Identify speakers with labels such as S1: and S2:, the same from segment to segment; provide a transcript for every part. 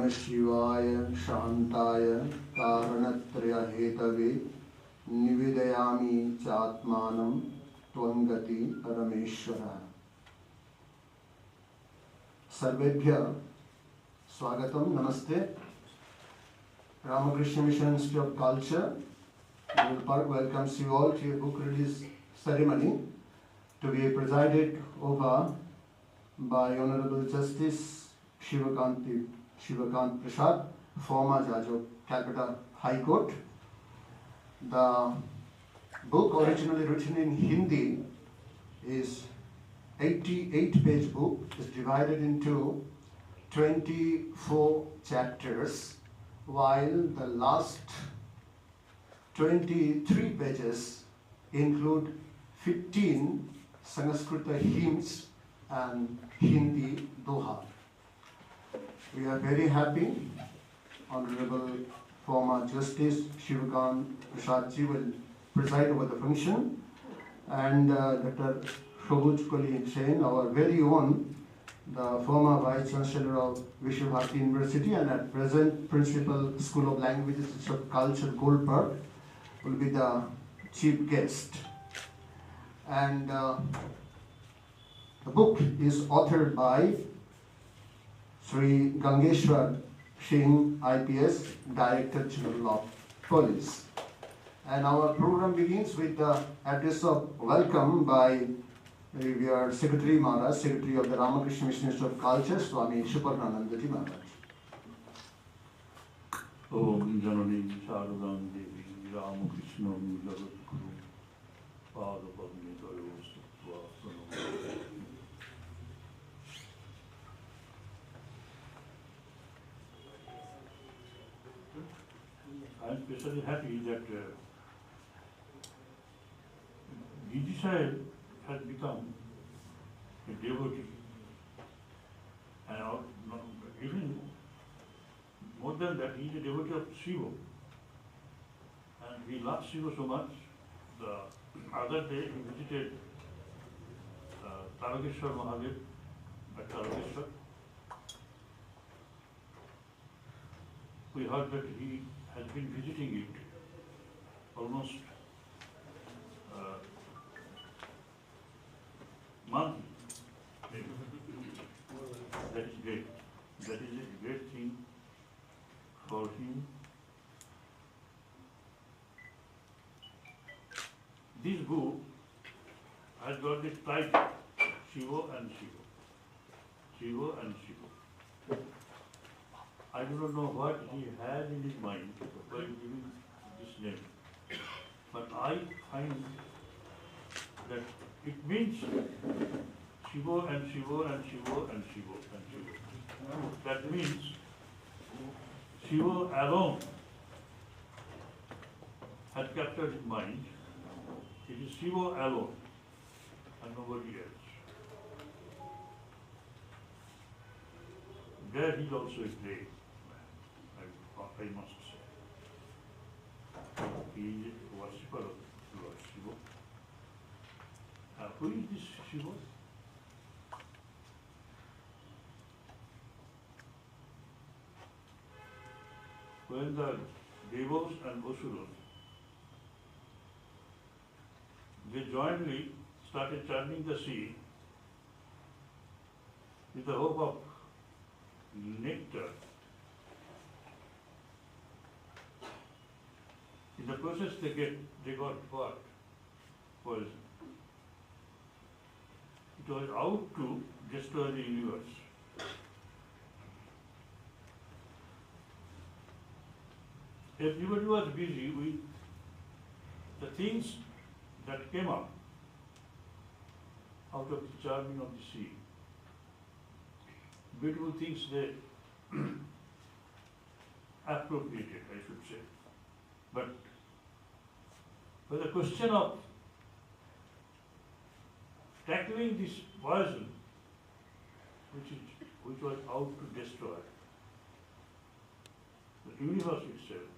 S1: शिवाय शांताय कारणत्रय हेतवे निवेदयामि चात्मानं त्वंगति परमेश्वर। सर्वेभ्यः स्वागतम, नमस्ते। Ramakrishna Mission Institute of Culture welcomes you all to a book release ceremony to be presided over by Honorable Justice Shivakant Prasad, former Judge of Calcutta High Court. The book, originally written in Hindi, is 88-page book. Is divided into 24 chapters, while the last 23 pages include 15 Sanskrita hymns and Hindi doha. We are very happy. Honorable former Justice Shivakant Prasad ji will preside over the function, and Dr. Shobhuj Koli Sen, our very own, the former Vice Chancellor of Vishwa Bharati University and at present Principal School of Languages and Culture, Goldberg, will be the chief guest. And the book is authored by Sri Gangeshwar Singh, IPS, Director General of Police. And our program begins with the address of welcome by revered Secretary Maharaj, Secretary of the Ramakrishna Mission Institute of Culture, Swami Suparnanandaji Maharaj.
S2: Om Janani Sharadam Devi Ramakrishna Jagat Guru Pada Padme Tayo Sattva Sanam. I am especially happy that Giji Sahib has become a devotee, and even more than that, he is a devotee of Shiva, and he loves Shiva so much. The other day he visited Tarakeshwar Mahadev at Tarakeshwar. We heard that he has been visiting it almost monthly. That is great. That is a great thing for him. This book has got this title, Shiva and Shiva. Shiva and Shiva. I do not know what he had in his mind by giving this name, but I find that it means Shiva and Shiva and Shiva and Shiva and Shiva. That means Shiva alone has captured his mind. It is Shiva alone and nobody else. There he is also a great man, I must say. He is a worshipper of Lord Shiva. Who is this Shiva? When the Devas and Asuras, they jointly started churning the sea with the hope of nectar. In the process they got what? Poison. It was out to destroy the universe. Everybody was busy with the things that came up out of the churning of the sea. Beautiful things they appropriated, I should say. But for the question of tackling this poison, which was out to destroy the universe itself,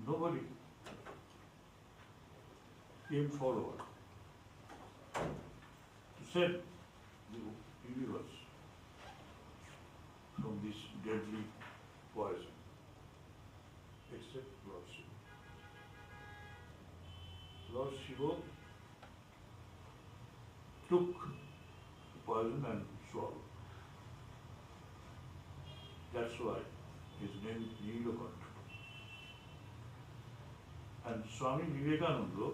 S2: nobody came forward to save the universe. from this deadly poison, except Lord Shiva. Lord Shiva took the poison and swallowed. That's why his name is Nilakanta. And Swami Vivekananda,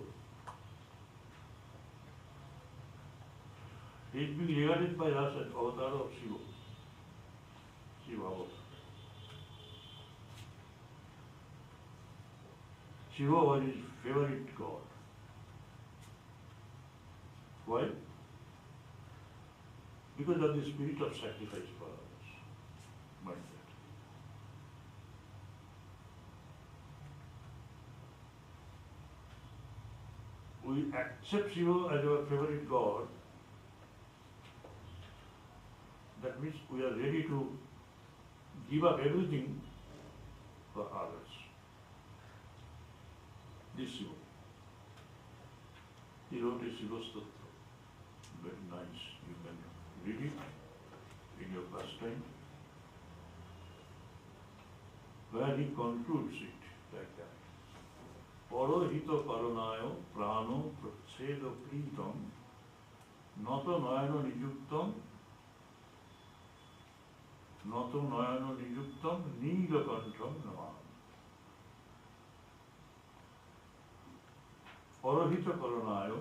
S2: he is being regarded by us as avatar of Shiva. Shiva avatar. Shiva was his favorite god. Why? Because of the spirit of sacrifice for others. Mind that. We accept Shiva as our favorite god. That means we are ready to give up everything for others. This Shiva. He wrote a Shiva Stotra. Very nice. You can read it in your pastime. Where he concludes it like that. Parohito karunayo prano pratseda pritam nato nayano nijuktam Nilakantam Namam. Parohita karunayo,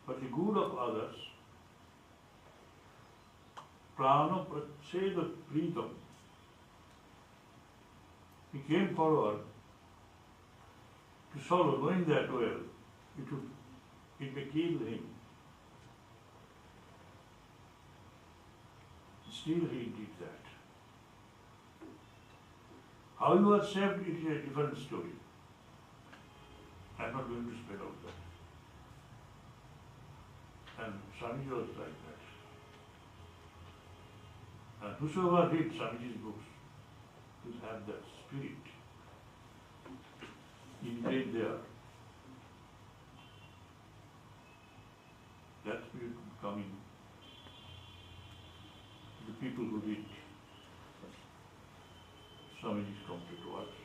S2: for the good of others, prana pratseda pritam. He came forward to swallow, knowing that well, it may kill him. Still he did that. How you are saved, it is a different story. I am not going to spell out that. And Swamiji was like that. And whosoever reads Swamiji's books will have that spirit ingrained there. That spirit will come in the people who read Swamiji's complete works.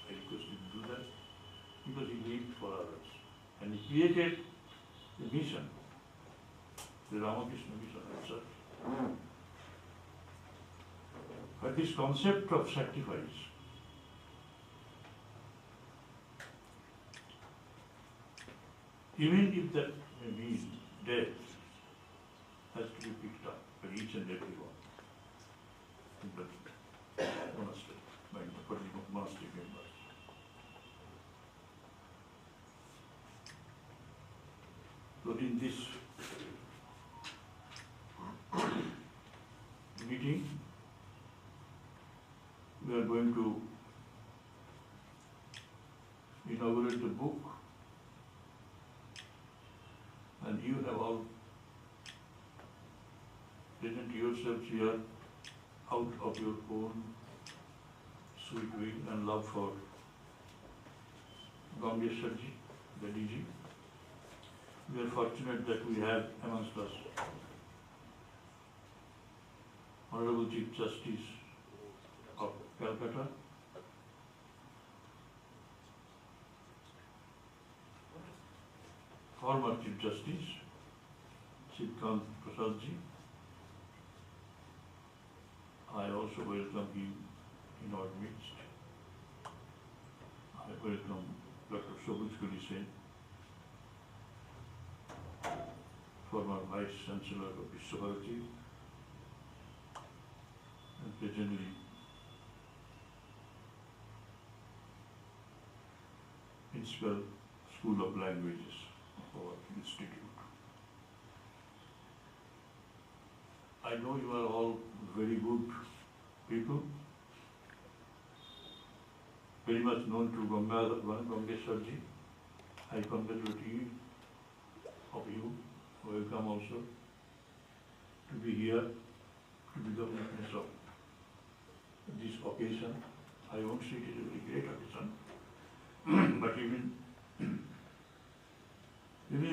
S2: I request him to do that because he lived for others. And he created the mission, the Ramakrishna mission and such. But this concept of sacrifice even if that may mean death, has to be picked up by each and every one in the monastery, by the monastery members. So in this meeting, we are going to inaugurate the book, and you have all present yourselves here out of your own sweet will and love for Gangeshwarji, Dadiji. We are fortunate that we have amongst us Honorable Chief Justice of Calcutta, former Chief Justice, Sridhar Prasadji. I also welcome him in our midst. I welcome Dr. Shobuj Kulise, former Vice Chancellor of Vishwabharati, and presently Principal School of Languages of our institute. I know you are all very good people, very much known to Gangeshwarji. I congratulate you, welcome also, to be here, to be the witness of this occasion. I won't say it is a very great occasion, but even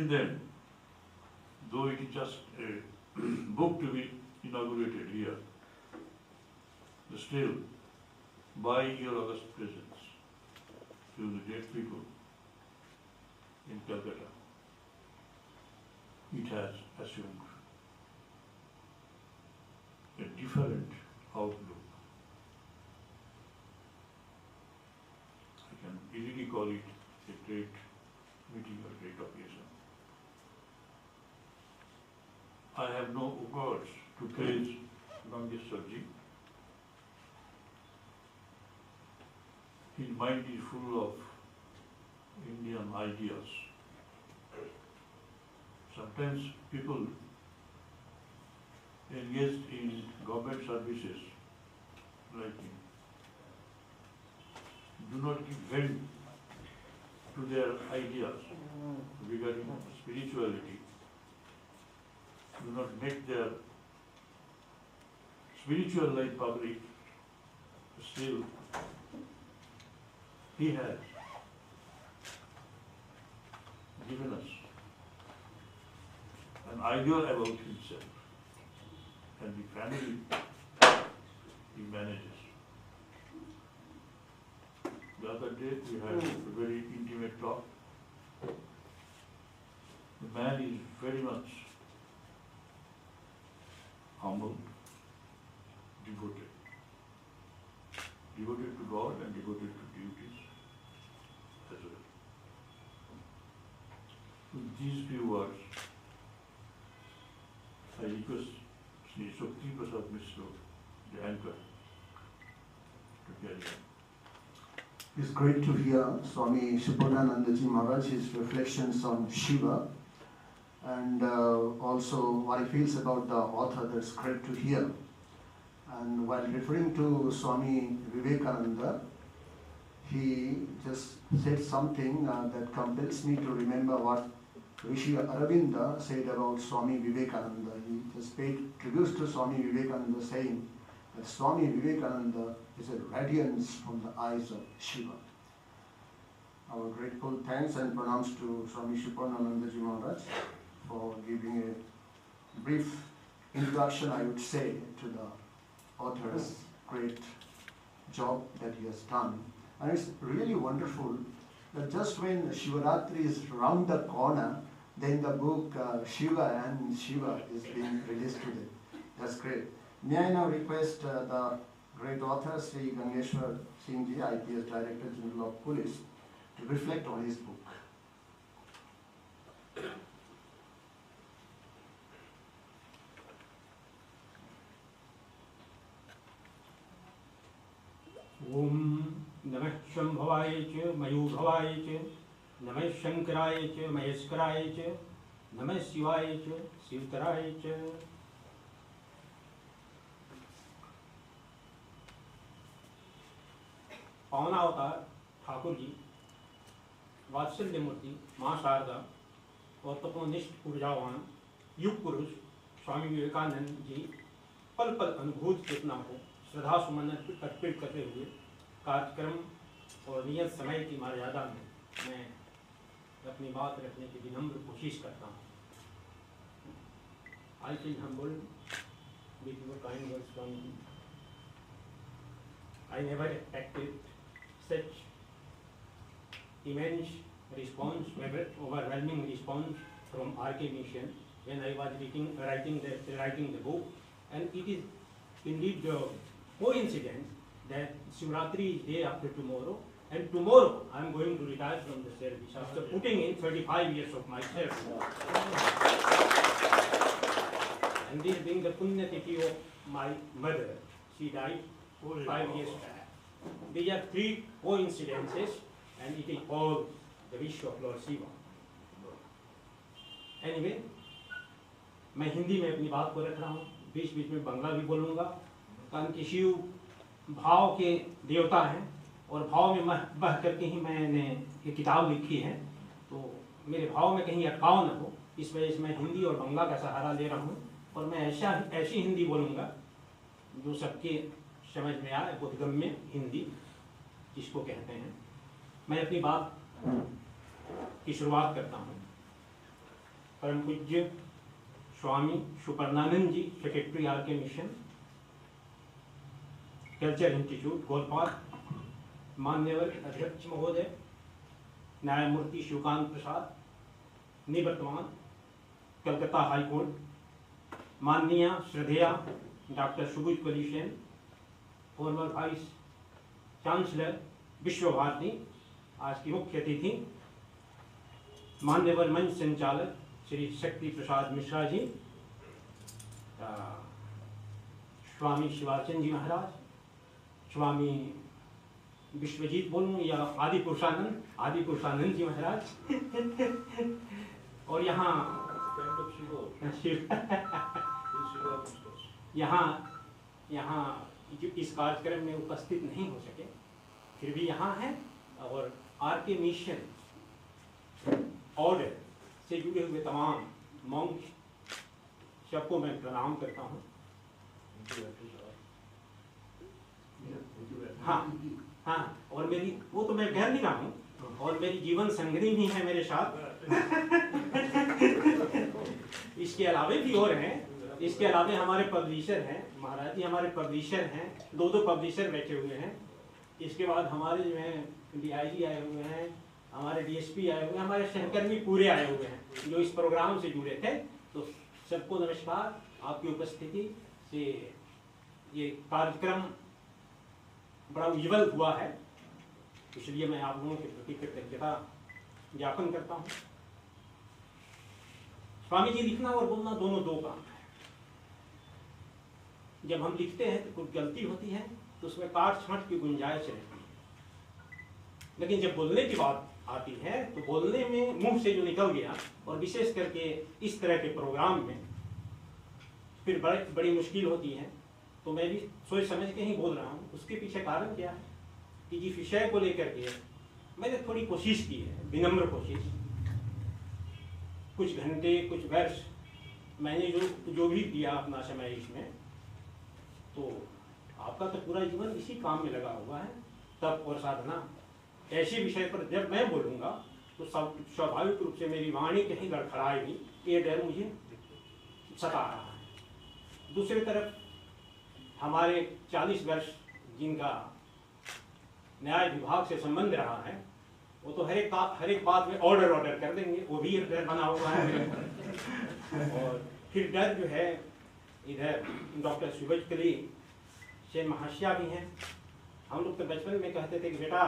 S2: then, though it is just a book to be inaugurated here, still by your august presence to the dead people in Calcutta, it has assumed a different outlook. I can easily call it a great meeting or great occasion. I have no words to praise Gangeshwarji. His mind is full of Indian ideas. Sometimes people engaged in government services like him do not give vent to their ideas regarding spirituality, do not make their spiritual life public. Still, he has given us an idea about himself and the family he manages. The other day we had a very intimate talk. The man is very much humble, devoted to God and devoted to duties as well. With these few words, I request Sri Shakti Prasad Mishra, the anchor, to carry on.
S1: It's great to hear Swami Shubhananandaji Maharaj's reflections on Shiva and also what he feels about the author. That's great to hear. And while referring to Swami Vivekananda, he just said something that compels me to remember what Rishi Aravinda said about Swami Vivekananda. He just paid tribute to Swami Vivekananda, saying that Swami Vivekananda is a radiance from the eyes of Shiva. Our grateful thanks and pranams to Swami Shubhananandaji Maharaj for giving a brief introduction, I would say, to the author's great job that he has done. And it's really wonderful that just when Shivaratri is round the corner, then the book Shiva and Shiva is being released today. That's great. May I now request the great author, Sri Gangeshwar Singhji, IPS Director General of Police, to reflect on his book.
S3: Om Namah Shambhavaya Cha Mayudhavaya Cha Namah Shankaraya Cha Maheskaraya Cha Namah Shivaya Cha Shivtaraya Cha. पावनावतार Thakur ji, वात्सल्य मूर्ति माँ शारदा और तपोनिष्ठ ऊर्जावान युग पुरुष स्वामी विवेकानंद जी पल पल अनुभूत चेतना को श्रद्धा सुमन अर्पित करते हुए कार्यक्रम और नियत समय की मर्यादा में मैं अपनी बात रखने की विनम्र कोशिश करता हूँ. I feel humbled with your kind words from you. I never expected such immense response, overwhelming response from RK Mission when I was writing the book, and it is indeed the coincidence that Shivratri is day after tomorrow, and tomorrow I am going to retire from the service after putting in 35 years of my service. And this being the Punya Tithi of my mother, she died 5 years back. These are three coincidences, and it is all the wish of Lord Shiva. Anyway, मैं हिंदी में अपनी बात को रख रहा हूँ, बीच बीच में बांग्ला भी बोलूँगा, कारण कि शिव भाव के देवता हैं और भाव में बह करके ही मैंने ये किताब लिखी है, तो मेरे भाव में कहीं अटकाव न हो, इस वजह से मैं हिंदी और बांग्ला का सहारा ले रहा हूँ और मैं ऐसी हिंदी बोलूँगा जो सबके समझ में आए, बोधगम्य हिंदी जिसको कहते हैं. मैं अपनी बात की शुरुआत करता हूँ. परम पूज्य Swami Suparnananda ji, secretary R K. Mission, culture institute Golpark, मान्यवर अध्यक्ष महोदय न्यायमूर्ति शिवकांत प्रसाद, निवर्तमान कलकत्ता हाई कोर्ट, माननीय श्रद्धेया डॉक्टर सुबुज कली सेन, फॉर्मर वाइस चांसलर विश्व भारती, आज की मुख्य अतिथि मान्यवर मंच संचालक श्री शक्ति प्रसाद मिश्रा जी, स्वामी शिवाचंद जी महाराज, स्वामी विश्वजीत बोलूं या आदि पुरुषानंद जी महाराज, और यहाँ यहाँ जो इस कार्यक्रम में उपस्थित नहीं हो सके फिर भी यहाँ हैं, और आर.के. मिशन ऑर्डर से जुड़े हुए तमाम मॉन्क सबको मैं प्रणाम करता हूँ। हाँ, और मेरी वो तो मैं कह नहीं रहा हूँ, और मेरी जीवन संगिनी भी है मेरे साथ। इसके अलावे भी और हैं, इसके अलावे हमारे पब्लिशर हैं, महाराज जी हमारे पब्लिशर हैं, दो पब्लिशर बैठे हुए हैं। इसके बाद हमारे जो हैं DIG आए हुए हैं, हमारे DSP आए हुए हैं, हमारे सहकर्मी पूरे आए हुए हैं जो इस प्रोग्राम से जुड़े थे। तो सबको नमस्कार। आपकी उपस्थिति से ये कार्यक्रम बड़ा उज्जवल हुआ है, इसलिए मैं आप लोगों के प्रति कृतज्ञता ज्ञापन करता हूँ। स्वामी जी, लिखना और बोलना दोनों दो काम है। जब हम लिखते हैं तो कुछ गलती होती है तो उसमें काट छांट की गुंजाइश रहती है, लेकिन जब बोलने की बात आती है तो बोलने में मुंह से जो निकल गया, और विशेष करके इस तरह के प्रोग्राम में फिर बड़ी मुश्किल होती है। तो मैं भी सोच समझ के ही बोल रहा हूँ। उसके पीछे कारण क्या है कि जिस विषय को लेकर के मैंने थोड़ी कोशिश की है, विनम्र कोशिश, कुछ घंटे कुछ वर्ष मैंने जो भी दिया अपना समय इसमें, तो आपका तो पूरा जीवन इसी काम में लगा हुआ है, तप और साधना। ऐसे विषय पर जब मैं बोलूँगा तो स्वाभाविक रूप से मेरी वाणी कहीं लड़खड़ाएगी, ये डर मुझे सता रहा है। दूसरी तरफ हमारे 40 वर्ष जिनका न्याय विभाग से संबंध रहा है, वो तो हर एक बात में ऑर्डर कर देंगे, वो भी एक डर बना हुआ है मेरे ऊपर। और फिर डर जो है, इधर डॉक्टर सुबज कली सेन महाशया भी हैं। हम लोग तो बचपन में कहते थे कि बेटा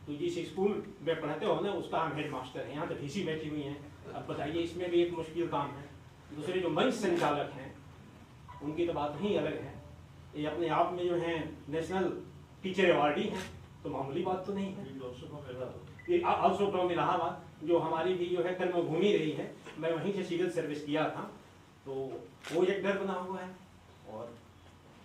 S3: तो जिस स्कूल में पढ़ते हो ना उसका हम हेड मास्टर हैं, यहाँ तो VC बैठी हुई हैं। अब बताइए, इसमें भी एक मुश्किल काम है। दूसरे जो मंच संचालक हैं उनकी तो बात ही अलग है, ये अपने आप में जो है नेशनल टीचर अवार्डी हैं, तो मामूली बात तो नहीं है। हाउस ऑफ टॉम इलाहाबाद जो हमारी भी जो है कर्मभूमि रही है, मैं वहीं से सिविल सर्विस किया था, तो वो एक डर बना हुआ है। और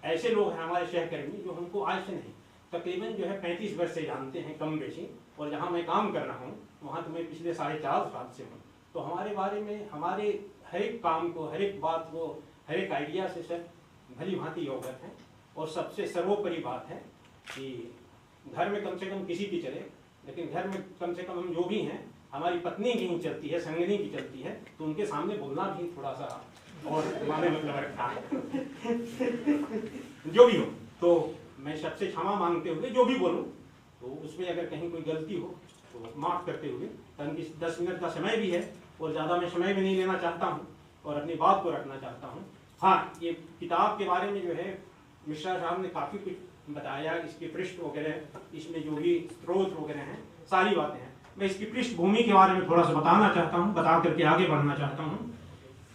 S3: ऐसे लोग हैं हमारे सहकर्मी जो हमको आज से नहीं तकरीबन जो है 35 वर्ष से जानते हैं कम बेशी, और जहाँ मैं काम कर रहा हूँ वहाँ तो मैं पिछले 4.5 साल से हूँ। तो हमारे बारे में, हमारे हर एक काम को, हर एक बात को, हर एक आइडिया से सब भली भांति अवगत हैं। और सबसे सर्वोपरि बात है कि घर में कम से कम किसी की चले, लेकिन घर में कम से कम हम जो भी हैं, हमारी पत्नी की ही चलती है, संगनी की चलती है, तो उनके सामने बोलना भी थोड़ा सा और माने मतलब रखा है। जो भी हो, तो मैं सबसे क्षमा मांगते हुए जो भी बोलूं, तो उसमें अगर कहीं कोई गलती हो तो माफ़ करते हुए, क्योंकि 10 मिनट का समय भी है और ज़्यादा मैं समय भी नहीं लेना चाहता हूं और अपनी बात को रखना चाहता हूं। हाँ, ये किताब के बारे में जो है मिश्रा साहब ने काफ़ी कुछ बताया, इसके पृष्ठ वगैरह, इसमें जो भी स्रोत वगैरह हैं, सारी बातें हैं। मैं इसकी पृष्ठभूमि के बारे में थोड़ा सा बताना चाहता हूँ, बता करके आगे बढ़ना चाहता हूँ।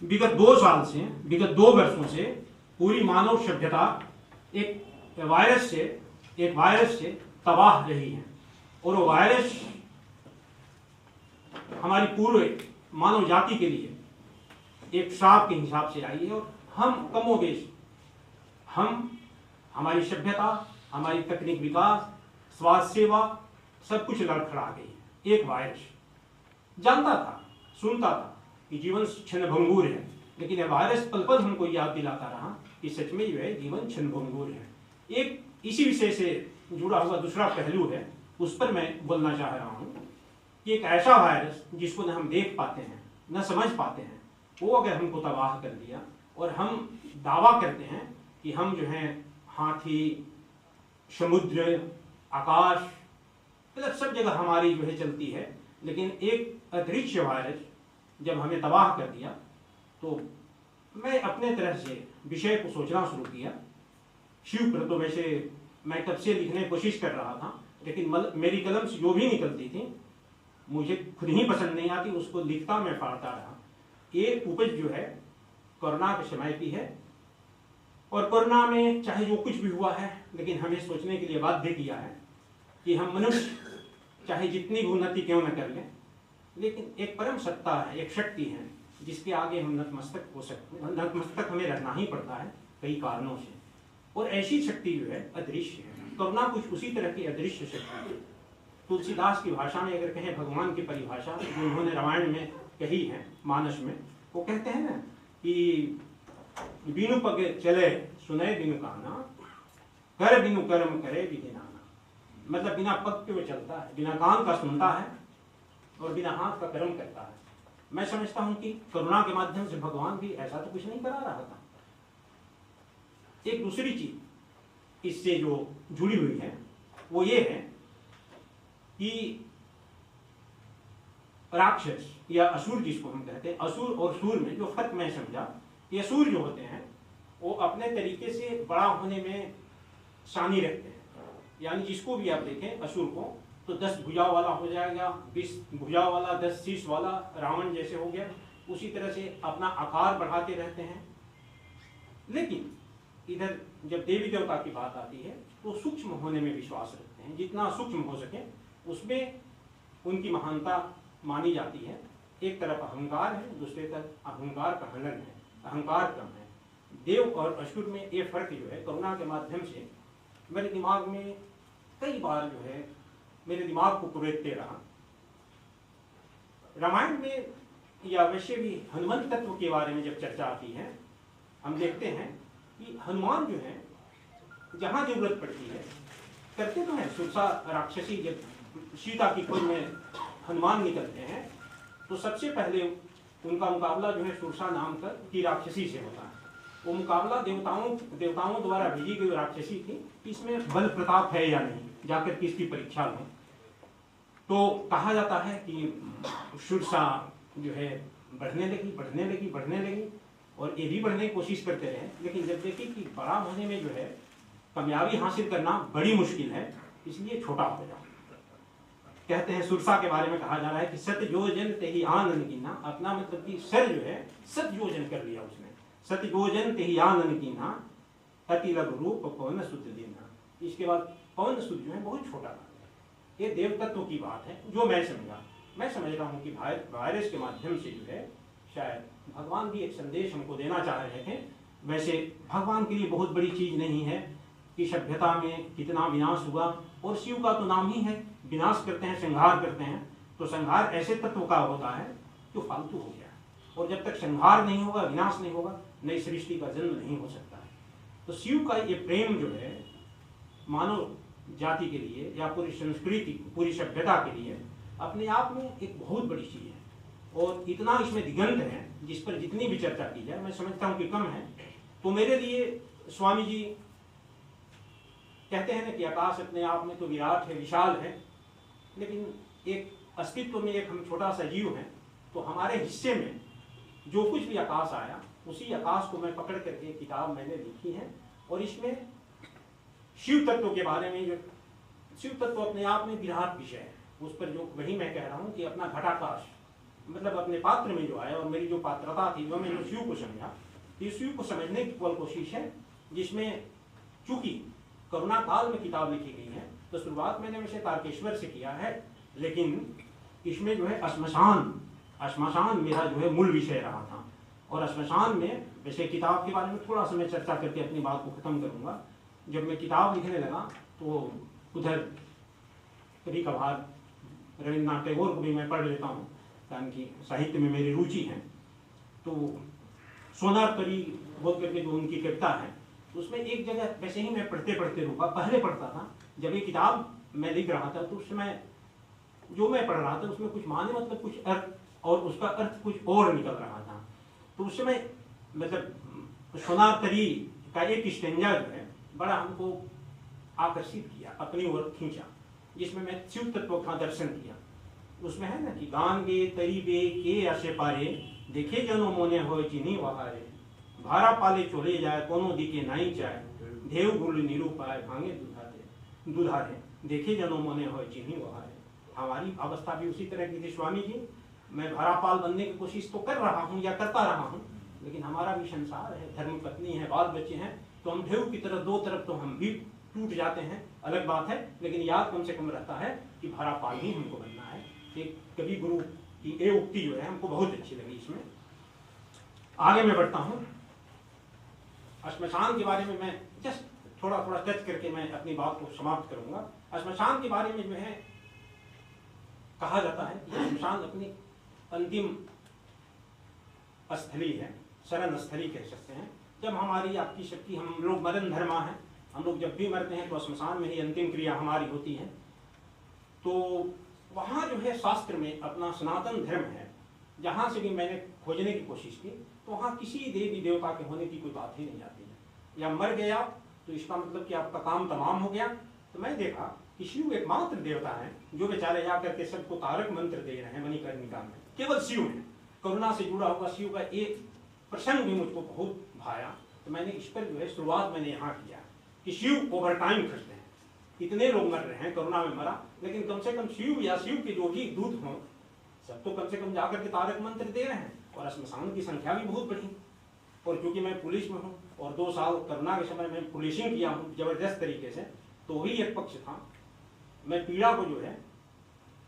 S3: विगत 2 साल से, विगत 2 वर्षों से पूरी मानव सभ्यता एक वायरस से तबाह रही है, और वो वायरस हमारी पूरे मानव जाति के लिए एक श्राप के हिसाब से आई है। और हम कमोबेश, हमारी सभ्यता, हमारी तकनीक विकास, स्वास्थ्य सेवा, सब कुछ लड़खड़ा गई। एक वायरस जानता था, सुनता था कि जीवन क्षणभंगुर है, लेकिन यह वायरस पल पल हमको याद दिलाता रहा कि सच में जो है जीवन क्षणभंगुर है। एक इसी विषय से जुड़ा हुआ दूसरा पहलू है, उस पर मैं बोलना चाह रहा हूँ कि एक ऐसा वायरस जिसको न हम देख पाते हैं, न समझ पाते हैं, वो अगर हमको तबाह कर दिया और हम दावा करते हैं कि हम जो है हाथी, समुद्र, आकाश, मतलब सब जगह हमारी जो है चलती है, लेकिन एक अदृश्य वायरस जब हमें तबाह कर दिया तो मैं अपने तरह से विषय को सोचना शुरू किया। शिव पर तो वैसे मैं तब से लिखने की कोशिश कर रहा था, लेकिन मेरी कलम से जो भी निकलती थी मुझे खुद ही पसंद नहीं आती, उसको लिखता मैं फाड़ता रहा। ये उपज जो है कोरोना के समय की है, और कोरोना में चाहे जो कुछ भी हुआ है, लेकिन हमें सोचने के लिए बाध्य किया है कि हम मनुष्य चाहे जितनी भी उन्नति क्यों न कर लें, लेकिन एक परम सत्ता है, एक शक्ति है जिसके आगे हम नतमस्तक हो सकते हैं। नतमस्तक हमें रखना ही पड़ता है कई कारणों से, और ऐसी शक्ति जो है अदृश्य है। कोरोना कुछ उसी तरह की अदृश्य शक्ति है। तुलसीदास की भाषा में अगर कहें, भगवान की परिभाषा जो उन्होंने रामायण में कही है, मानस में, वो कहते हैं ना कि बिनु पग चले सुने बिनु काना, कर बिनु कर्म करे विधि नाना। मतलब बिना पग के वो चलता है, बिना कान का सुनता है और बिना हाथ का कर्म करता है। मैं समझता हूं कि करुणा के माध्यम से भगवान भी ऐसा तो कुछ नहीं करा रहा था। एक दूसरी चीज इससे जो जुड़ी हुई है वो ये है कि राक्षस या असुर जिसको हम कहते हैं, असुर और सूर में जो फर्क मैं समझा, ये असुर जो होते हैं वो अपने तरीके से बड़ा होने में शानी रखते हैं। यानी जिसको भी आप देखें असुर को, तो 10 भुजा वाला हो जाएगा, 20 भुजा वाला, 10 शीश वाला, रावण जैसे हो गया। उसी तरह से अपना आकार बढ़ाते रहते हैं। लेकिन इधर जब देवी देवता की बात आती है तो सूक्ष्म होने में विश्वास रखते हैं, जितना सूक्ष्म हो सके उसमें उनकी महानता मानी जाती है। एक तरफ अहंकार है, दूसरे तरफ अहंकार का हनन है, अहंकार कम है। देव और असुर में ये फर्क जो है करुणा के माध्यम से मेरे दिमाग में कई बार जो है मेरे दिमाग को कुरेदते रहा। रामायण में या वैसे भी हनुमान तत्व के बारे में जब चर्चा आती है, हम देखते हैं कि हनुमान जो है जहां जरूरत पड़ती है करते तो है। सुरसा राक्षसी जब सीता की खोज में हनुमान निकलते हैं तो सबसे पहले उनका मुकाबला जो है सुरसा नाम की राक्षसी से होता है। वो मुकाबला देवताओं द्वारा भेजी गई राक्षसी थी, इसमें बल प्रताप है या नहीं, जाकर के इसकी परीक्षा लें। तो कहा जाता है कि सुरसा जो है बढ़ने लगी और ये भी बढ़ने की कोशिश करते रहे, लेकिन जब देखी कि बड़ा होने में जो है कामयाबी हासिल करना बड़ी मुश्किल है, इसलिए छोटा हो जाओ। कहते हैं सुरसा के बारे में कहा जा रहा है कि सत योजन ते ही आनन कीना। अपना मतलब कि सर जो है 7 योजन कर लिया उसने। सत योजन ते ही आनन कीना, अति लघु रूप पवन सुत दीना। इसके बाद पवन सुत जो है बहुत छोटा था। ये देव तत्व की बात है जो मैं समझा। मैं समझता हूँ कि वायरस के माध्यम से जो है शायद भगवान भी एक संदेश हमको देना चाह रहे थे। वैसे भगवान के लिए बहुत बड़ी चीज नहीं है कि सभ्यता में कितना विनाश हुआ, और शिव का तो नाम ही है विनाश करते हैं, संहार करते हैं। तो संहार ऐसे तत्व का होता है जो फालतू हो गया, और जब तक संहार नहीं होगा, विनाश नहीं होगा, नई सृष्टि का जन्म नहीं हो सकता है। तो शिव का ये प्रेम जो है मानव जाति के लिए या पूरी संस्कृति, पूरी सभ्यता के लिए अपने आप में एक बहुत बड़ी चीज है, और इतना इसमें दिगंत है जिस पर जितनी भी चर्चा की जाए मैं समझता हूँ कि कम है। तो मेरे लिए स्वामी जी कहते हैं ना कि आकाश अपने आप में तो विराट है, विशाल है, लेकिन एक अस्तित्व में एक हम छोटा सा जीव है। तो हमारे हिस्से में जो कुछ भी आकाश आया, उसी आकाश को मैं पकड़ करके एक किताब मैंने लिखी है, और इसमें शिव तत्व के बारे में, जो शिव तत्व अपने आप में विराट विषय है, उस पर जो वही मैं कह रहा हूँ कि अपना घटाकाश मतलब अपने पात्र में जो आया, और मेरी जो पात्रता थी वो मैंने शिव को समझा। इस शिव को समझने की केवल कोशिश है, जिसमें चूंकि करुणा काल में किताब लिखी गई है, तो शुरुआत मैंने वैसे तारकेश्वर से किया है, लेकिन इसमें जो है श्मशान मेरा जो है मूल विषय रहा था। और श्मशान में वैसे किताब के बारे में थोड़ा सा मैं चर्चा करके अपनी बात को खत्म करूंगा। जब मैं किताब लिखने लगा तो उधर कभी कभार रविन्द्रनाथ टैगोर को भी मैं पढ़ लेता हूँ, कारण कि साहित्य में मेरी रुचि है। तो सोनार परी बोल करके जो उनकी कविता है, उसमें एक जगह वैसे ही मैं पढ़ते रुका। पहले पढ़ता था, जब ये किताब मैं लिख रहा था तो उस समय जो मैं पढ़ रहा था उसमें कुछ माने मतलब कुछ अर्थ, और उसका अर्थ कुछ और निकल रहा था। तो उस समय मतलब सोनार तरी का एक स्टेंजा जो है बड़ा हमको आकर्षित किया, अपनी ओर खींचा, जिसमें मैं शिव तत्व का दर्शन किया। उसमें है ना कि गान गे तरी बे के आशे पारे, देखे जनो मोने हो चिन्ही वहारे, भारा पाले चोले जाए कोनो दिके नाई चाय, देव गुल निरूपाय भांगे दुधारे, देखे जनो मोने हो चिन्ही वहारे। हमारी अवस्था भी उसी तरह की थी स्वामी जी। मैं भारापाल बनने की कोशिश तो कर रहा हूँ या करता रहा हूँ, लेकिन हमारा भी संसार है, धर्म पत्नी है, बाल बच्चे हैं, तो हम ढेउ की तरह दो तरफ तो हम भी टूट जाते हैं, अलग बात है। लेकिन याद कम से कम रहता है कि भारापाल ही हमको बनना है। एक कवि गुरु की ये उक्ति जो है हमको बहुत अच्छी लगी। इसमें आगे मैं बढ़ता हूँ। श्मशान के बारे में मैं जस्ट थोड़ा थोड़ा टच करके मैं अपनी बात को समाप्त करूंगा। श्मशान के बारे में जो है कहा जाता है कि श्मशान अपनी अंतिम स्थली है, शरण स्थली कह सकते हैं। जब हमारी आपकी शक्ति, हम लोग मरण धर्मा है, हम लोग जब भी मरते हैं तो श्मशान में ही अंतिम क्रिया हमारी होती है। तो वहाँ जो है शास्त्र में अपना सनातन धर्म है, जहाँ से भी मैंने खोजने की कोशिश की तो वहाँ किसी देवी देवता के होने की कोई बात ही नहीं आती है। या मर गया तो इसका मतलब कि आपका काम तमाम हो गया। तो मैं देखा कि शिव एकमात्र देवता है जो बेचारे जाकर के सबको तारक मंत्र दे रहे हैं मणिकर्णिका में, केवल शिव है। करुणा से जुड़ा हुआ शिव का एक प्रसंग भी मुझको बहुत भाया। तो मैंने इस पर जो है शुरुआत मैंने यहाँ किया कि शिव ओवर टाइम करते हैं। इतने लोग मर रहे हैं, करुणा में मरा, लेकिन कम से कम शिव या शिव के जो भी दूत हों सब तो कम से कम जाकर के तारक मंत्र दे रहे हैं। और श्मशान की संख्या भी बहुत बढ़ी। और क्योंकि मैं पुलिस में हूँ और 2 साल करुणा के समय में पुलिसिंग किया हूँ जबरदस्त तरीके से, तो वही एक पक्ष था। मैं पीड़ा को जो है,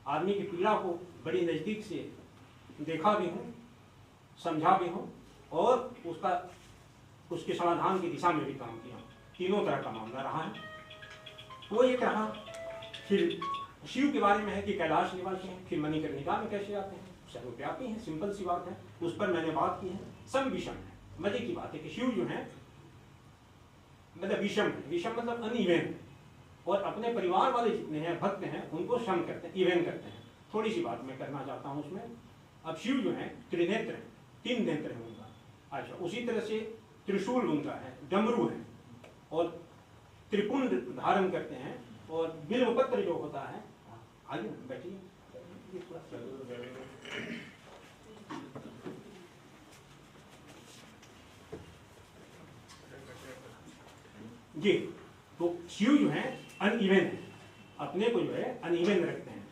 S3: आदमी की पीड़ा को बड़ी नज़दीक से देखा भी हूँ, समझा भी हूँ और उसके समाधान की दिशा में भी काम किया। तीनों तरह का मामला रहा है। वो एक रहा। फिर शिव के बारे में है कि कैलाश निवासी हैं, फिर मणिकर्णिका में कैसे आते हैं, सर्वव्यापी हैं, सिंपल सी बात है, उस पर मैंने बात की है। सम विषम है। मजे की बात है कि शिव जो है मतलब विषम है, विषम मतलब अनइवन है, और अपने परिवार वाले जितने हैं भक्त हैं उनको सम करते हैं, इवन करते हैं। थोड़ी सी बात मैं करना चाहता हूँ उसमें। अब शिव जो है त्रिनेत्र है, 3 नेत्र है उनका। अच्छा, उसी तरह से त्रिशूल उनका है, डमरू है, और त्रिपुंड धारण करते हैं, और बिल्वपत्र जो होता है, आइए बैठिए, जी। तो शिव जो है अनइवन है, अपने को जो है अनइवन रखते हैं।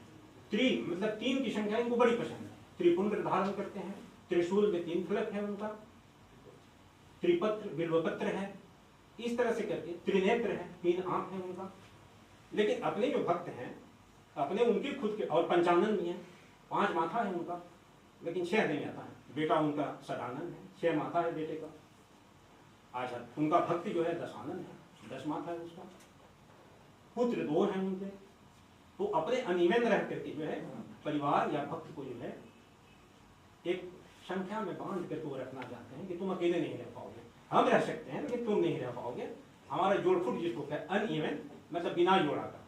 S3: मतलब 3 की संख्या इनको बड़ी पसंद है। त्रिपुंड धारण करते हैं, त्रिशूल में 3 फलक है उनका, त्रिपत्र बिल्वपत्र है, इस तरह से करके त्रिनेत्र है, 3 आंख है उनका। लेकिन अपने जो भक्त हैं, अपने उनके खुद के, और पंचानन भी है, 5 माथा है उनका, लेकिन 6 नहीं आता है। बेटा उनका सदानंद है, 6 माथा है बेटे का। अच्छा, उनका भक्त जो है दशानंद है, 10 माथा है उसका। पुत्र 2 हैं उनके। तो अपने अनिवन रह करके जो है परिवार या भक्त को जो है एक संख्या में बांध करके वो रखना चाहते हैं कि तुम अकेले नहीं रह पाओगे, हम रह सकते हैं लेकिन तुम नहीं रह पाओगे। हमारा जोड़फुट जिसको कहते हैं अनइवन, मतलब बिना जोड़ा का,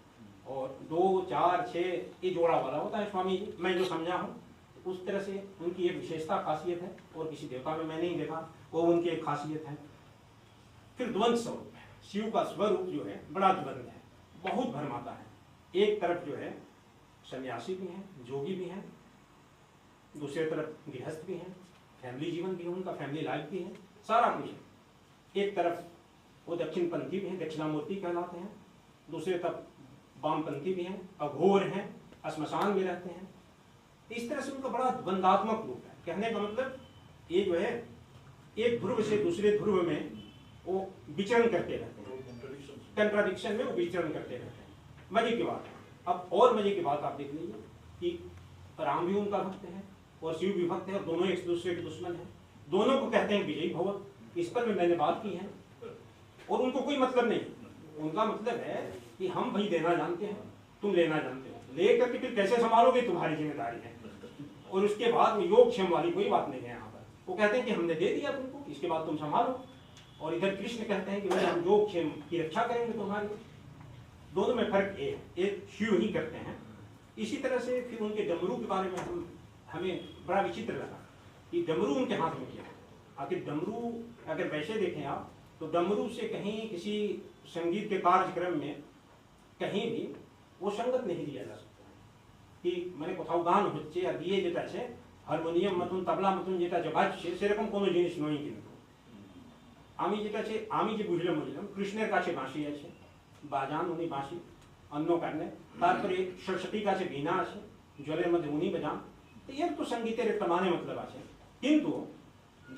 S3: और 2, 4, 6 ये जोड़ा वाला होता है स्वामी जी, मैं जो समझा हूँ उस तरह से उनकी एक विशेषता खासियत है, और किसी देवता में मैंने नहीं देखा, वो उनकी एक खासियत है। फिर द्वंद स्वरूप है, शिव का स्वरूप जो है बड़ा द्वंद है, बहुत भरमाता है। एक तरफ जो है सन्यासी भी हैं, जोगी भी हैं, दूसरे तरफ गृहस्थ भी हैं, फैमिली जीवन भी है उनका, फैमिली लाइफ भी है, सारा कुछ है। एक तरफ वो दक्षिणपंथी भी हैं, दक्षिणामूर्ति कहलाते हैं, दूसरे तरफ वामपंथी भी हैं, अघोर हैं, श्मशान में रहते हैं। इस तरह से उनका बड़ा द्वंदात्मक रूप है। कहने का मतलब ये जो है एक ध्रुव से दूसरे ध्रुव में वो विचरण करते रहते हैं, कंट्राडिक्शन में वो विचरण करते रहते हैं। मजे की बात है। अब और मजे की बात आप देख लीजिए कि राम भी उनका भक्त है और शिव भी भक्त है, और दोनों एक दूसरे के दुश्मन हैं, दोनों को कहते हैं विजयी भव। इस पर भी मैंने बात की है, और उनको कोई मतलब नहीं। उनका मतलब है कि हम भाई देना जानते हैं, तुम लेना जानते हो, लेकर के फिर कैसे संभालोगे तुम्हारी जिम्मेदारी है। और उसके बाद में योगक्षेम वाली कोई बात नहीं है यहाँ पर। वो कहते हैं कि हमने दे दिया तुमको, इसके बाद तुम संभालो। और इधर कृष्ण कहते हैं कि भाई हम योगक्षेम की रक्षा करेंगे तुम्हारी। दोनों में फर्क ये है, एक शिव ही करते हैं। इसी तरह से फिर उनके डमरू के बारे में हमें बड़ा विचित्र लगा कि डमरू उनके हाथ में किया, आखिर डमरू अगर वैसे देखें आप तो डमरू से कहीं किसी संगीत के कार्यक्रम में कहीं भी वो संगत नहीं दिया जा सकता कि मैंने कोথাও গান হচ্ছে আর দিয়ে যেটা আছে হারমোনিয়াম মতন তবলা মতন যেটা বাজছে সেরকম কোনো জিনিস নয় কিন্তু আমি যেটা আছে আমি যে বুঝলাম কৃষ্ণের কাছে বাঁশি আছে বাজান উনি বাঁশি অন্য কারণে তারপরে সরস্বতীর কাছে বীণা আছে জলের মধ্যে উনি বাজান তো এর তো সঙ্গীতের একটা মানে মতলব আছে কিন্তু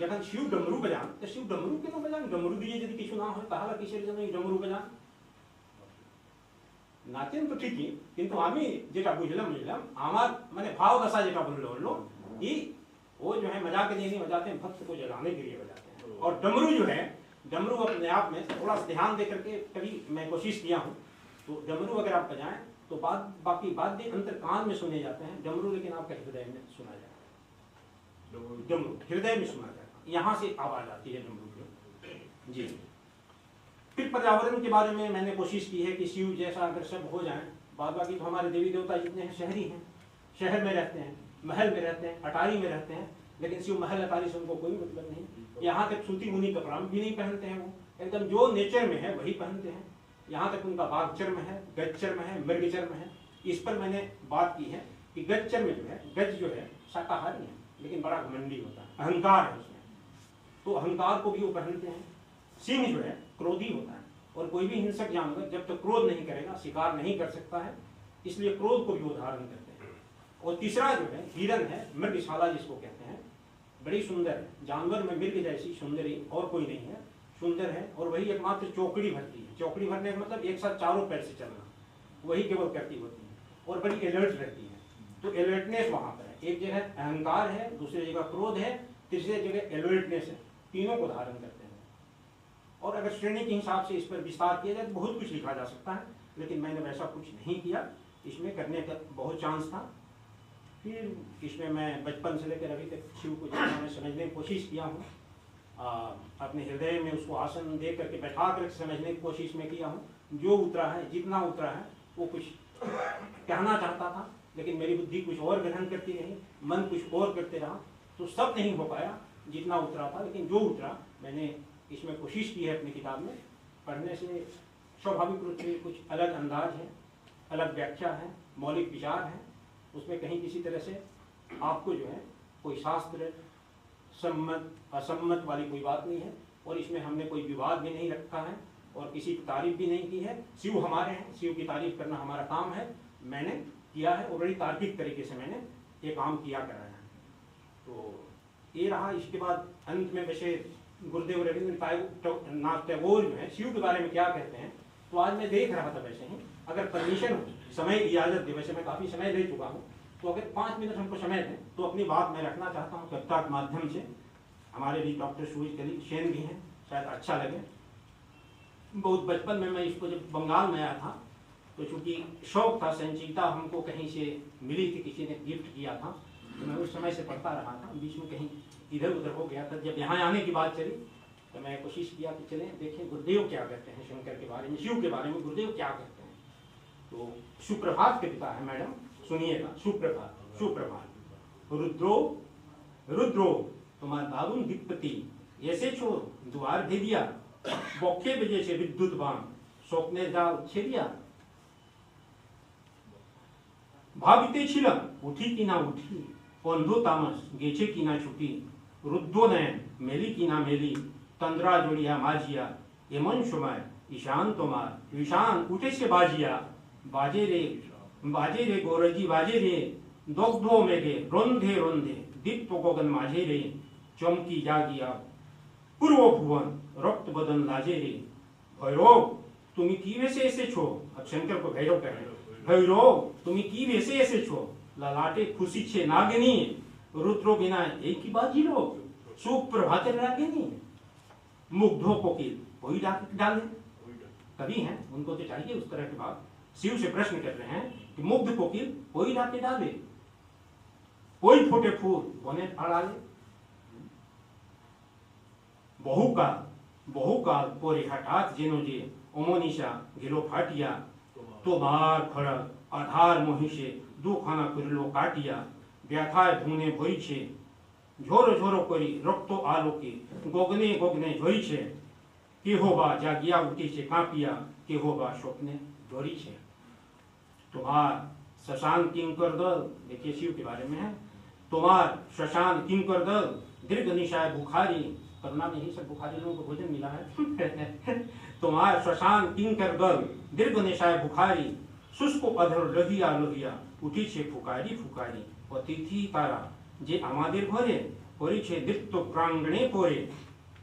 S3: যখন শিব ডমরু বাজান তো শিব ডমরু কেন বাজান ডমরু দিয়ে যদি কিছু না হয় তাহলে কিসের জন্য এই ডমরু বাজান নাচেন তো ঠিকই কিন্তু আমি যেটা বুঝলাম আমার মানে भाव दशा যেটা বললো कि वो जो है मजाक के लिए नहीं बजाते हैं भक्त को जगाने के लिए बजाते हैं और डमरू जो है डमरू अपने आप में थोड़ा सा ध्यान दे करके कभी मैं कोशिश किया हूँ तो डमरू अगर आप बजाएं तो बाकी वाद्य अंतर कान में सुने जाते हैं डमरू लेकिन आपका हृदय में सुना जाएगा डमरू हृदय में सुना जाएगा यहाँ से आवाज आती है डमरू की जी। फिर पर्यावरण के बारे में मैंने कोशिश की है कि शिव जैसा अगर सब हो जाए बाद बाकी तो हमारे देवी देवता जितने हैं शहरी हैं शहर में रहते हैं महल में रहते हैं अटारी में रहते हैं लेकिन शिव महल अटारी से उनको कोई मतलब नहीं यहाँ तक सूती मुनि कपड़ा भी नहीं पहनते हैं वो एकदम जो नेचर में है वही पहनते हैं यहाँ तक उनका बाघ चर्म है गज चर्म है मृग चर्म है इस पर मैंने बात की है कि गज चर्म जो है गज जो है शाकाहारी है लेकिन बड़ा घमंडी होता है अहंकार है उसमें तो अहंकार को भी वो पहनते हैं। सिंह जो है क्रोधी होता है और कोई भी हिंसक जानवर जब तक क्रोध नहीं करेगा शिकार नहीं कर सकता है इसलिए क्रोध को भी वो धारण करते हैं। और तीसरा जो है हिरन है मृगशाला जिसको कहते हैं बड़ी सुंदर है जानवर में मृग जैसी सुंदरी और कोई नहीं है सुंदर है और वही एकमात्र चौकड़ी भरती है चौकड़ी भरने का मतलब एक साथ चारों पैर से चलना वही केवल करती होती है और बड़ी अलर्ट रहती है तो अलर्टनेस वहां पर है एक जगह अहंकार है दूसरी जगह क्रोध है तीसरी जगह अलर्टनेस है तीनों को धारण करते हैं। और अगर श्रेणी के हिसाब से इस पर विस्तार किया जाए तो बहुत कुछ लिखा जा सकता है लेकिन मैंने वैसा कुछ नहीं किया इसमें करने का बहुत चांस था। फिर इसमें मैं बचपन से लेकर अभी तक शिव को जितना मैं समझने की कोशिश किया हूँ अपने हृदय में उसको आसन दे करके बैठा कर समझने की कोशिश में किया हूँ जो उतरा है जितना उतरा है वो कुछ कहना चाहता था लेकिन मेरी बुद्धि कुछ और ग्रहण करती रही मन कुछ और करते रहा तो सब नहीं हो पाया जितना उतरा था लेकिन जो उतरा मैंने इसमें कोशिश की है अपनी किताब में पढ़ने से स्वाभाविक रूप से कुछ अलग अंदाज है अलग व्याख्या है मौलिक विचार है उसमें कहीं किसी तरह से आपको जो है कोई शास्त्र सम्मत असम्मत वाली कोई बात नहीं है और इसमें हमने कोई विवाद भी नहीं रखा है और किसी की तारीफ भी नहीं की है। शिव हमारे हैं शिव की तारीफ करना हमारा काम है मैंने किया है और बड़ी तार्किक तरीके से मैंने ये काम किया कराया है। तो ये रहा। इसके बाद अंत में वैसे गुरुदेव रविंद्रनाथ टैगोर जो है शिव के बारे में क्या कहते हैं तो आज मैं देख रहा था वैसे ही अगर परमिशन हो समय इजाजत दे वैसे मैं काफ़ी समय ले चुका हूँ तो अगर 5 मिनट हमको समय दें तो अपनी बात मैं रखना चाहता हूँ कविता के माध्यम से। हमारे भी डॉक्टर सूरज कली सेन भी हैं शायद अच्छा लगे। बहुत बचपन में मैं इसको जब बंगाल में आया था तो चूँकि शौक था संचिता हमको कहीं से मिली थी किसी ने गिफ्ट किया था तो मैं उस समय से पढ़ता रहा था बीच में कहीं इधर उधर हो गया था। जब यहाँ आने की बात चली तो मैं कोशिश किया कि चलें देखें गुरुदेव क्या कहते हैं शंकर के बारे में शिव के बारे में गुरुदेव क्या कहते हैं। तो सुप्रभात कविता है मैडम सुनिएगा। सुप्रभात सुप्रभात रुद्रो रुद्रो तुम्हारा दारुण दिक्पति ऐसे छोड़ द्वार भेदिया बॉके बजे से विद्युत बाण स्वप्ने जाल छेदिया भाविते छिलम उठी की ना उठी अंधो तामस गेचे की ना छुटी रुद्रो नयन मेली की ना मेली तंद्रा जोड़िया माजिया यमन सुमाय ईशान तोमार ईशान उठे से बाजिया बाजे रे गोरजी बाजे रे दग्धो मेघे रोंधे रोंधे दीप्त गगन माझे रे चमकी जागिया पूर्व भुवन रक्त बदन लाजे रे भैरव तुम्हें की वैसे ऐसे छो। अब शंकर को भैरव कह रहे भैरव तुम्हें की वैसे ऐसे छो ललाटे खुशी छे नागिनी रुद्रो बिना एक ही बाजी रो सुप्रभात नागिनी मुग्धो कोकिल वही डाले कवि हैं उनको तो चाहिए उस तरह की बात। शिव से प्रश्न कर रहे हैं कि मुग्ध कोकिल कोई डाके डाले कोई फूटे फूल बने अड़ाले बहुकाल परे हठात जेनो जे अमनीषा गेलो फाटिया तो बार खड़क आधार महिषे दुखाना करिलो काटिया व्यथाय धुने भई छे ઝોરો ઝોરો કરી રક્તો આલોકે ગોગને ગોગને જોઈ છે કેહોબા જાગ્યા ઉઠી છે કાંપિયા કેહોબા स्वप्ने जोड़ी છે। तुम्हार शशांक किंकर दल, देखिए शिव के बारे में है, तुम्हार शशांक किंकर दल दीर्घ निशाय बुखारी, करुणा में ही सब बुखारी लोगों को भोजन मिला है तुम्हार शशांक किंकर दल दीर्घ निशाय बुखारी शुष्क अधर लोहिया लोहिया उठी छे फुकारी फुकारी अतिथि तारा जे आमादेर घरे करी छे दीप्त प्रांगणे पोरे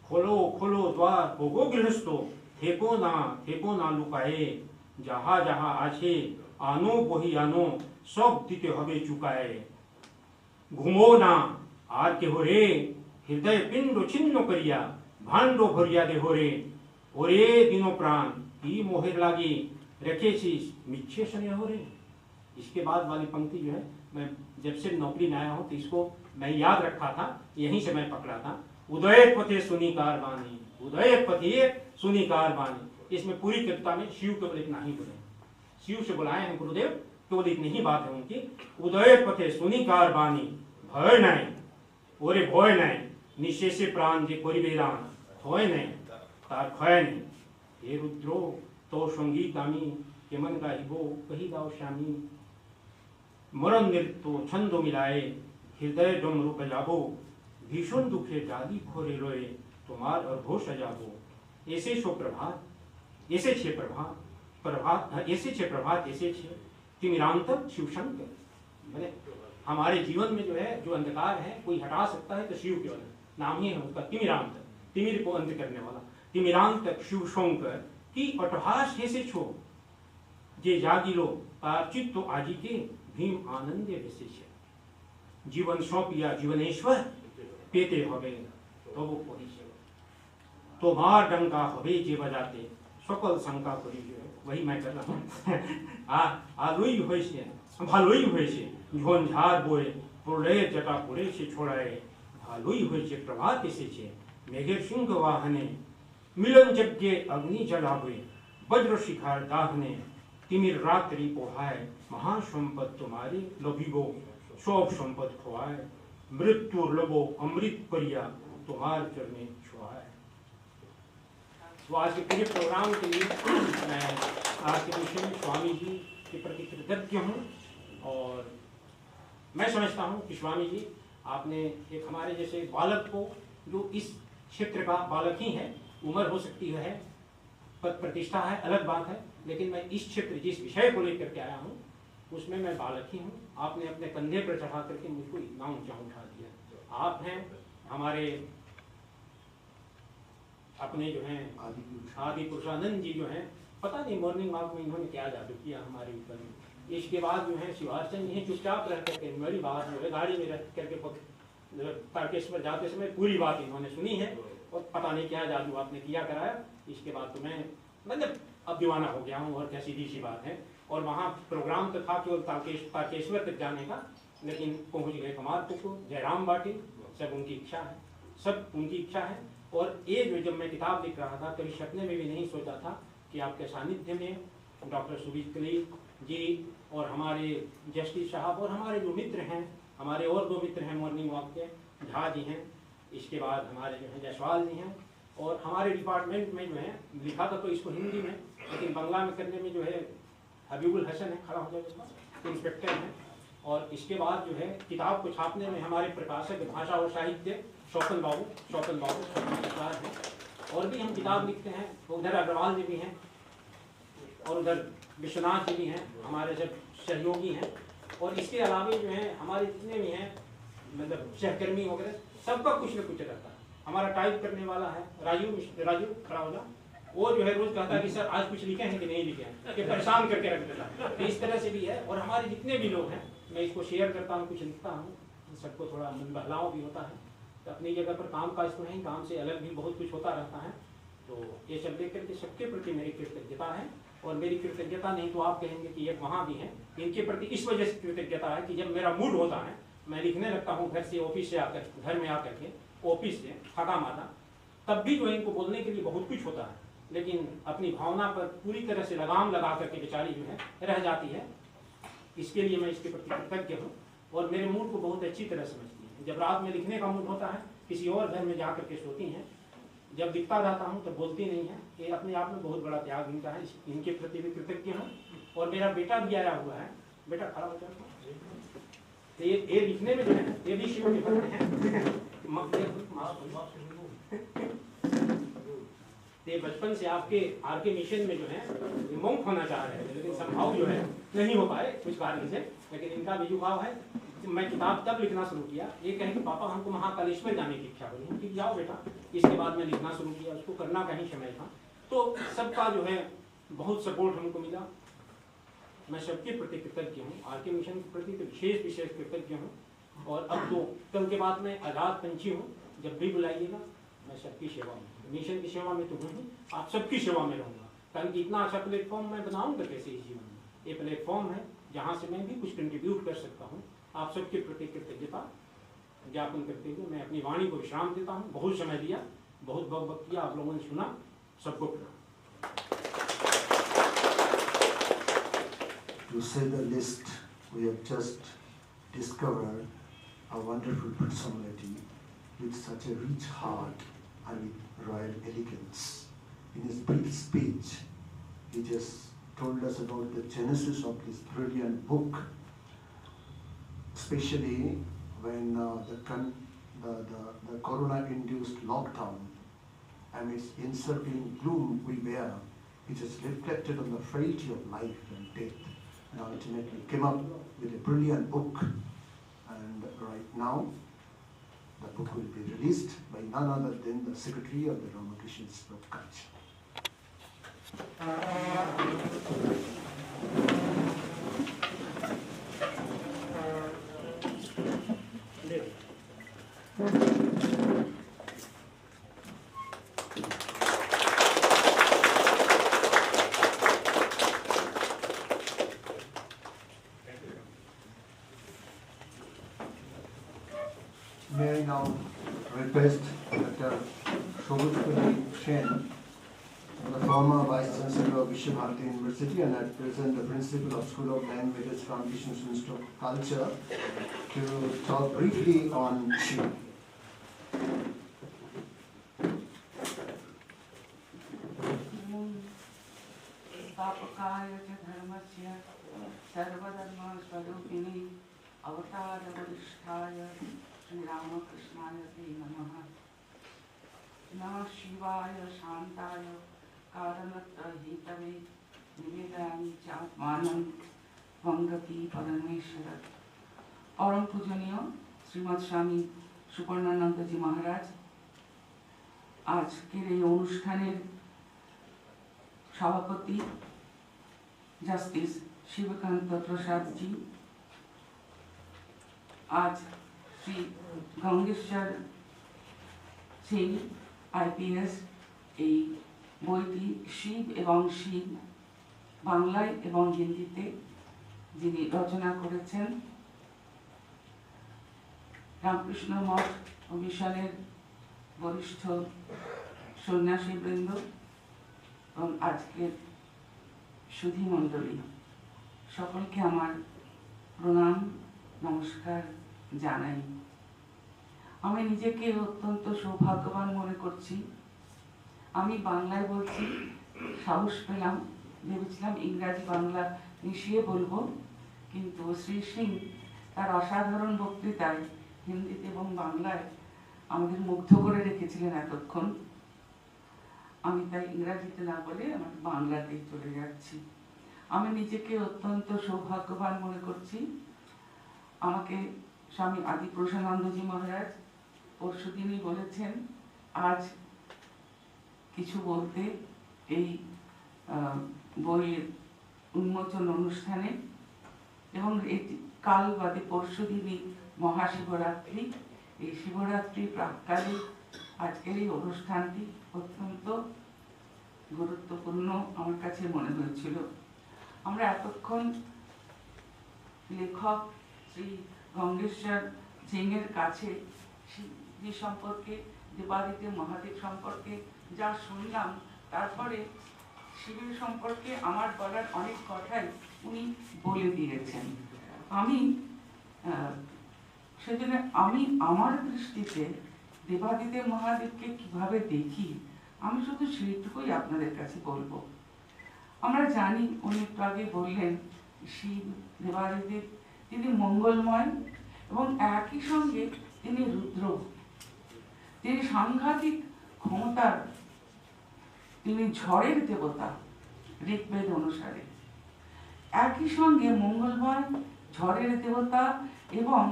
S3: खोलो खोलो द्वार भोगो गृहस्थो थेको ना लुकाए जहा जहा आछे आनो बही आनो सब दिते हवे चुकाए घूमो ना आर के हो रे हृदय पिंडो छिन्न करिया भांडो भरिया दे हो रे ओरे दिनो प्राण ई मोहेर लागी रखे शीश मिच्छे शनि हो रे। इसके बाद वाली पंक्ति जो है मैं जब से नौकरी में आया हूँ तो इसको मैं याद रखा था, यहीं से मैं पकड़ा था। उदय पथे सुनी कारवानी, उदय पथे सुनी कारवानी। इसमें पूरी कविता में शिव केवल इतना ही बोले, शिव से बुलाए हैं गुरुदेव, केवल इतनी ही बात है उनकी। उदय पथे सुनी कारवानी भय नहीं ओरे भय नहीं निशेषे प्राण जे कोरी बेरान थोय नहीं तार खय नहीं। हे रुद्रो तो संगीत आमी केमन गाहिबो कही गाओ श्यामी मरण नृत्यो छंदो मिलाए हृदय डमरू बजाबो भीषण दुखे डाली खोरे रोए तुम्हार अर्भो सजाबो। ऐसे छो प्रभात ऐसे छे प्रभात ऐसे छे प्रभात ऐसे छे तिमिरांतक शिवशंकर। मैंने हमारे जीवन में जो है जो अंधकार है कोई हटा सकता है तो शिव केवल नाम ही है उसका तिमिरांत, तिमिर को अंत करने वाला तिमिरांतक शिवशंकर की अटहास ऐसे छो जे जागिलो तार चित्तो आजी के भीम आनंदे वैसे छे। जीवन सौंपिया जीवनेश्वर पेते हवे तो वो कोई छे तो मार डंका हवे जे बजाते सकल शंका करी जो वही मैं कर रहा हूँ। आलोई होय छे भालोई होय छे झोंझार बोए प्रलय जटा पुरे से छोड़ाए भालोई होय छे प्रभात ऐसे छे मेघेर सिंह वाहने मिलन यज्ञ अग्नि जलावे वज्र शिखार दाहने तिमिर रात्रि पोहाय महासंपत तुम्हारी लभिगो सब संपत खोआए मृत्यु लबो अमृत करिया तुम्हार चरणे छुआए। तो आज के पूरे प्रोग्राम के लिए मैं आज के विषय में स्वामी जी के प्रति कृतज्ञ हूँ और मैं समझता हूँ कि स्वामी जी आपने एक हमारे जैसे बालक को जो इस क्षेत्र का बालक ही है, उम्र हो सकती है पद प्रतिष्ठा है अलग बात है, लेकिन मैं इस क्षेत्र जिस विषय को लेकर के आया हूँ उसमें मैं बालक ही हूँ। आपने अपने कंधे पर चढ़ा करके मुझको इतना ऊंचा उठा दिया। आप हैं हमारे अपने जो हैं आदि पुरुषानंद जी जो हैं, पता नहीं मॉर्निंग वॉक में इन्होंने क्या जादू किया हमारे ऊपर में। इसके बाद जो है शिवाचंद जी चुपचाप रह करके मेरी बात जो है गाड़ी में रह करके तारकेश्वर जाते समय पूरी बात इन्होंने सुनी है और पता नहीं क्या जादू आपने किया कराया। इसके बाद तो मैं मतलब अब दीवाना हो गया हूँ और क्या सीधी सी बात है। और वहाँ प्रोग्राम तो था केवल तारकेश्वर तक जाने का, लेकिन पहुँच गए कमारपुर जयराम बाटी, सब उनकी इच्छा है, सब उनकी इच्छा है। और ये जो जब मैं किताब लिख रहा था कभी सपने में भी नहीं सोचा था कि आपके सानिध्य में डॉक्टर सुबीर कली जी और हमारे जस्टिस साहब और हमारे जो मित्र हैं, हमारे और दो मित्र हैं मॉर्निंग वॉक के, झा जी हैं, इसके बाद हमारे जो हैं जायसवाल जी हैं, और हमारे डिपार्टमेंट में जो है लिखा था तो इसको हिंदी में, लेकिन बांग्ला में करने में जो है हबीबुल हसन है, खड़ा हो जाए इंस्पेक्टर हैं। और इसके बाद जो है किताब को छापने में हमारे प्रकाशक भाषा और साहित्य शौकन बाबू सरकार हैं। और भी हम किताब लिखते हैं, उधर अग्रवाल जी भी हैं और उधर विश्वनाथ जी भी हैं, हमारे सब सहयोगी हैं। और इसके अलावा जो है हमारे जितने भी हैं मतलब सहकर्मी वगैरह सबका कुछ न कुछ रहता है। हमारा टाइप करने वाला है राजू खड़ा होगा, वो जो है रोज कहता है कि सर आज कुछ लिखे हैं कि नहीं लिखे हैं, कि परेशान करके रख देता है। तो इस तरह से भी है। और हमारे जितने भी लोग हैं मैं इसको शेयर करता हूँ, कुछ लिखता हूँ, सबको थोड़ा मन बहलाव भी होता है। तो अपनी जगह पर काम काज तो नहीं, काम से अलग भी बहुत कुछ होता रहता है। तो ये सब देख करके सबके प्रति मेरी कृतज्ञता है। और मेरी कृतज्ञता नहीं तो आप कहेंगे कि एक वहाँ भी हैं, इनके प्रति इस वजह से कृतज्ञता है कि जब मेरा मूड होता है मैं लिखने लगता हूँ घर से ऑफिस से आकर, घर में आकर के ऑफिस से थका माता, तब भी जो है इनको बोलने के लिए बहुत कुछ होता है, लेकिन अपनी भावना पर पूरी तरह से लगाम लगा करके बेचारी जो है रह जाती है। इसके लिए मैं इसके प्रति कृतज्ञ हूँ और मेरे मूड को बहुत अच्छी तरह समझती है। जब रात में लिखने का मूड होता है, किसी और घर में जा करके सोती हैं, जब दिखता रहता हूँ तो बोलती नहीं है। ये अपने आप में बहुत बड़ा त्याग इनका है, इनके प्रति भी कृतज्ञ हूँ। और मेरा बेटा भी आया हुआ है, बेटा खड़ा हो जाओ। तो ये लिखने में जो है ये भी शिव के भक्त हैं। ये बचपन से आपके आरके मिशन में जो है मॉन्क होना चाह रहे थे, लेकिन संभव जो है नहीं हो पाए कुछ कारण से। लेकिन इनका भी जुड़ाव है। मैं किताब तब लिखना शुरू किया, ये कहे कि पापा हमको महाकालेश्वर जाने की इच्छा हुई, कि जाओ बेटा। इसके बाद मैं लिखना शुरू किया, उसको करना का ही समय था। तो सबका जो है बहुत सपोर्ट हमको मिला। मैं सबके प्रति कृतज्ञ हूँ, आरके मिशन के प्रति तो विशेष कृतज्ञ हूँ। और अब तो कल के बाद मैं आज़ाद पंछी हूँ, जब भी बुलाइएगा मैं सबकी सेवा में, मिशन की सेवा में तो हूँ ही, आप सबकी सेवा में रहूँगा। कारण कि इतना अच्छा प्लेटफॉर्म मैं बनाऊँगा कैसे इस जीवन में। ये प्लेटफॉर्म है जहाँ से मैं भी कुछ कंट्रीब्यूट कर सकता हूँ। आप सबके प्रति कृतज्ञता ज्ञापन करते हुए मैं अपनी वाणी को विश्राम देता हूँ। बहुत समय दिया, बहुत वक्त किया, आप लोगों ने सुना, सबको प्रणाम।
S1: To say the least, we have just discovered a wonderful personality with such a rich heart and with royal elegance. In his brief speech, he just told us about the genesis of this brilliant book, especially when the corona-induced lockdown and its encircling gloom we bear, it has reflected on the frailty of life and death, and ultimately came up with a brilliant book. And right now, the book will be released by none other than the Secretary of the Ramakrishna Institute of Culture. May I now request Dr. Shobhit Shen, the former Vice Chancellor of Vishwabharati University and at present the Principal of School of Languages, Ramakrishna Institute of Culture, to talk briefly on Shiva.
S4: स्थापकाय च धर्मस्य सर्वधर्मस्वरूपिणे अवतारवरिष्ठाय श्रीरामकृष्णाय ते नमः। नमः शिवाय शान्ताय कारणत्रयहेतवे निवेदयामि चात्मानं वंगति परमेश्वर। परम पूजनीय श्रीमद स्वामी सुपर्णानंद जी महाराज, আজকের এই অনুষ্ঠানের সভাপতি জাস্টিস শিবকান্ত প্রসাদ জি, আজ শ্রী গঙ্গেশ্বর সিং আইপিএস এই বইটি শিব এবং শিব বাংলায় এবং হিন্দিতে যিনি রচনা করেছেন, রামকৃষ্ণ মঠ ও মিশনের বরিষ্ঠ সন্ন্যাসীবৃন্দ এবং আজকের সুধী মণ্ডলী সকলকে আমার প্রণাম নমস্কার জানাই। আমি নিজেকে অত্যন্ত সৌভাগ্যবান মনে করছি। আমি বাংলায় বলছি, সাহস পেলাম, ভেবেছিলাম ইংরাজি বাংলা মিশিয়ে বলবো, কিন্তু শ্রী সিং তার অসাধারণ বক্তৃতায় হিন্দিতে এবং বাংলায় আমাদের মুগ্ধ করে রেখেছিলেন এতক্ষণ। আমি তাই ইংরাজিতে না বলে আমার বাংলাতেই চলে যাচ্ছি। আমি নিজেকে অত্যন্ত সৌভাগ্যবান মনে করছি। আমাকে স্বামী আদি প্রসানন্দজি মহারাজ পরশুদিনই বলেছেন আজ কিছু বলতে এই বইয়ের উন্মোচন অনুষ্ঠানে, এবং এটি কাল বাদে পরশুদিনই মহাশিবরাত্রি। এই শিবরাত্রি প্রাককালে আজকের এই অনুষ্ঠানটি অত্যন্ত গুরুত্বপূর্ণ আমার কাছে মনে হয়েছিল। আমরা এতক্ষণ লেখক শ্রী গঙ্গেশ্বর সিংয়ের কাছে শিবজি সম্পর্কে, দেবাদিদেব মহাদেব সম্পর্কে যা শুনলাম, তারপরে শিবের সম্পর্কে আমার বলার অনেক কথাই উনি বলে দিয়েছেন। আমি সেজন্য আমি আমার দৃষ্টিতে দেবাদিদেব মহাদেবকে কিভাবে দেখি, আমি শুধু সেইটুকুই আপনাদের কাছে বলবো। আমরা জানি, উনি একটু আগে বললেন, শিব দেবাদিদেব তিনি মঙ্গলময় এবং একই সঙ্গে তিনি রুদ্র, তিনি সাংঘাতিক ক্ষমতার, তিনি ঝড়ের দেবতা ঋগ্বেদ অনুসারে। একই সঙ্গে মঙ্গলময়, ঝড়ের দেবতা এবং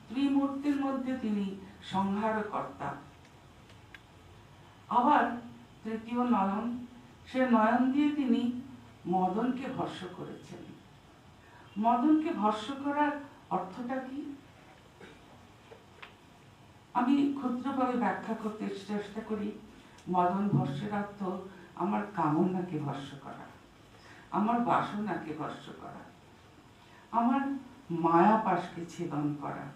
S4: ত্রিমূর্তির মধ্যে তিনি সংহারকর্তা। আবার তৃতীয় নয়ন, সে নয়ন দিয়ে তিনি মদনকে ভস্ম করেছেন। মদনকে ভস্ম করার অর্থটা কি? আমি ক্ষুদ্রভাবে ব্যাখ্যা করতে চেষ্টা করি। মদন ভস্মের অর্থ আমার কামনাকে ভস্ম করা, আমার বাসনাকে ভস্ম করা, আমার মায়াপাশকে ছেদন করা।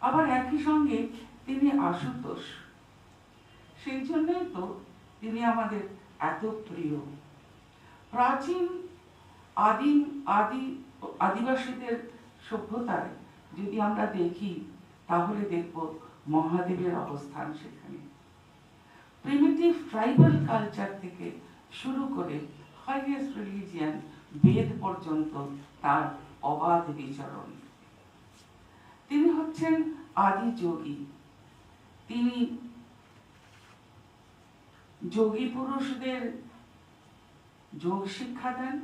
S4: আবার একই সঙ্গে তিনি আশুতোষ, সেই জন্যই তো তিনি আমাদের এত প্রিয়। প্রাচীন আদিবাসীদের সভ্যতায় যদি আমরা দেখি, তাহলে দেখব মহাদেবের অবস্থান সেখানে। প্রিমিটিভ ট্রাইবাল কালচার থেকে শুরু করে হাইয়েস্ট রিলিজিয়ান বেদ পর্যন্ত তার অবাধ বিচরণ। তিনি হচ্ছেন আদি যোগী। তিনি যোগী পুরুষদের যোগ শিক্ষা দেন,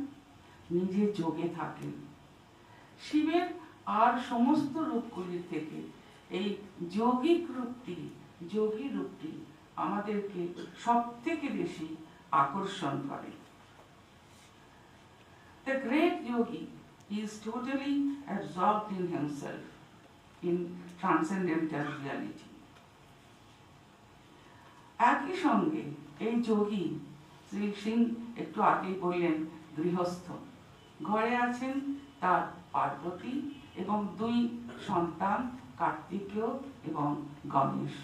S4: নিজে যোগে থাকেন। শিবের আর সমস্ত রূপগুলির থেকে এই যোগী রূপটি আমাদেরকে সব থেকে বেশি আকর্ষণ করে। The great yogi is totally absorbed in himself, in transcendental reality. একই সঙ্গে এই যোগী শ্রী সিং একটু আগেই বললেন গৃহস্থ, ঘরে আছেন তার পার্বতী এবং 2 সন্তান কার্তিকেয় এবং গণেশ।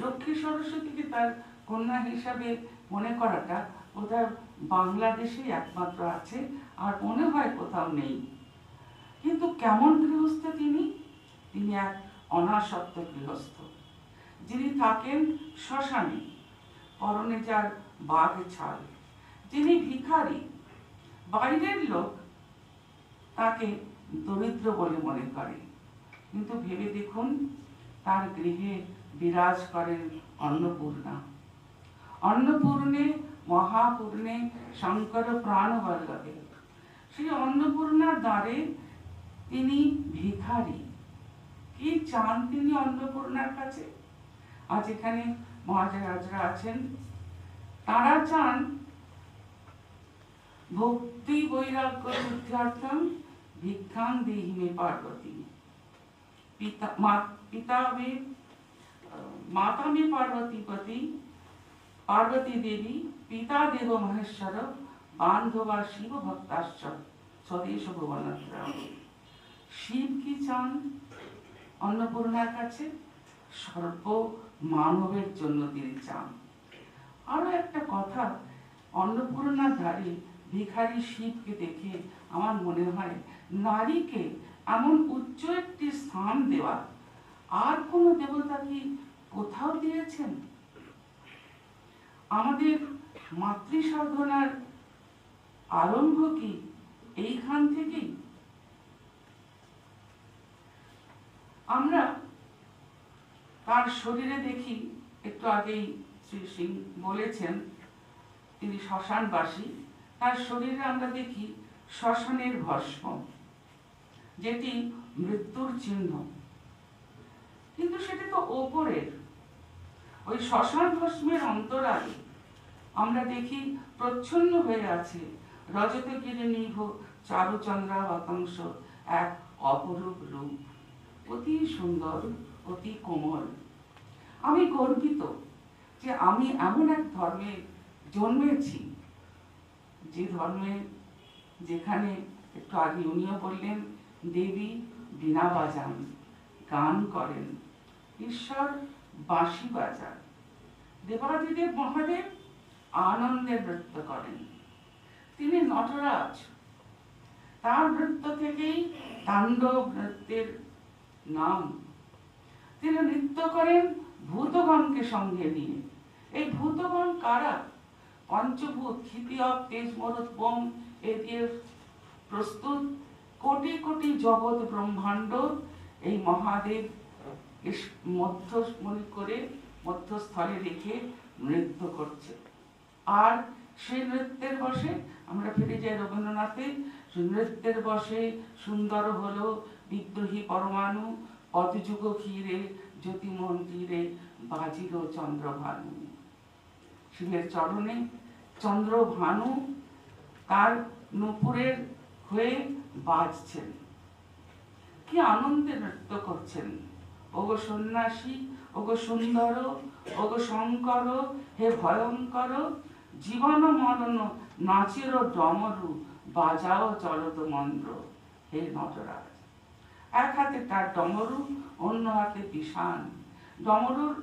S4: লক্ষ্মী সরস্বতীকে তার কন্যা হিসাবে মনে করাটা বোধহয় বাংলাদেশেই একমাত্র আছে, আর মনে হয় কোথাও নেই। কিন্তু কেমন গৃহস্থ তিনি? তিনি এক অনাসক্ত গৃহস্থ, যিনি থাকেন শ্মশানে, পরনে যার বাঘ ছাল, যিনি ভিখারি। বাইরের লোক তাকে দরিদ্র বলে মনে করে, কিন্তু ভেবে দেখুন, তার গৃহে বিরাজ করেন অন্নপূর্ণা। অন্নপূর্ণে মহাপূর্ণে শঙ্কর প্রাণ বল্লভে। সেই অন্নপূর্ণার দ্বারে তিনি ভিখারি। কি চান তিনি অন্নপূর্ণার কাছে? আজ এখানে মহারাজরা আছেন, তারা চান ভক্তি বৈরাগ্য সিদ্ধার্থম ভিক্ষাং দেহি মে পার্বতী। माता में पार्वती पति पार्वती देवी, पिता देव महेश्वर, बांधवा शिव भक्ताश्च स्वदेश भुवनत्रयम्। শিব কি চান অন্নপূর্ণার কাছে? সর্ব মানবের জন্য তিনি চান। আরো একটা কথা, অন্নপূর্ণার ধারে ভিখারি শিবকে দেখে আমার মনে হয়, নারীকে এমন উচ্চ একটি স্থান দেওয়া আর কোন দেবতা কি কোথাও দিয়েছেন? আমাদের মাতৃ সাধনার আরম্ভ কি এইখান থেকেই? আমরা তার শরীরে দেখি, একটু আগেই শ্রী সিং বলেছেন তিনি শ্মশানবাসী, তার শরীরে আমরা দেখি শ্মশানের ভস্ম, যেটি মৃত্যুর চিহ্ন। কিন্তু সেটা তো ওপরের। ওই শ্মশান ভস্মের অন্তরালে আমরা দেখি প্রচ্ছন্ন হয়ে আছে রজতগিরি নিভ চারুচন্দ্রাবতংশ এক অপরূপ রূপ, অতি সুন্দর, অতি কোমল। আমি গর্বিত যে আমি এমন এক ধর্মে জন্মেছি, যে ধর্মে যেখানে একটু আগে উনিও বললেন দেবী বীণা বাজান, গান করেন, ঈশ্বর বাঁশি বাজান, দেবাদিদেব মহাদেব আনন্দের নৃত্য করেন। তিনি নটরাজ, তার নৃত্য থেকেই তাণ্ডব নৃত্যের নাম। তিনি নৃত্য করেন ভূতগণকে সঙ্গে নিয়ে। এই ভূতগণ কারা? পঞ্চভূত, ক্ষিতিয়ব, তেজ, মরুত, বোম এ দিয়ে প্রস্তুত কোটি কোটি জগৎ ব্রহ্মাণ্ড এই মহাদেব মধ্যমণি করে মধ্যস্থলে রেখে নৃত্য করছে। আর সেই নৃত্যের বসে আমরা ফিরে যাই রবীন্দ্রনাথে, নৃত্যের বসে সুন্দর হলো বিদ্রোহী পরমাণু, পদযুগ ক্ষীরে জ্যোতিমন তীরে বাজিল চন্দ্রভানু। শিবের চরণে চন্দ্রভানু তার নূপুরের হয়ে বাজছেন, কি আনন্দে নৃত্য করছেন। ওগো সন্ন্যাসী, ওগো সুন্দর, ওগো শঙ্কর, হে ভয়ঙ্কর, জীবন মরণ নাচের ডমরু, বাজাও চলদ মন্দ্র, হে নটরাজ। এক হাতে তার ডমরু, অন্য হাতে বিষাণ। ডমরুর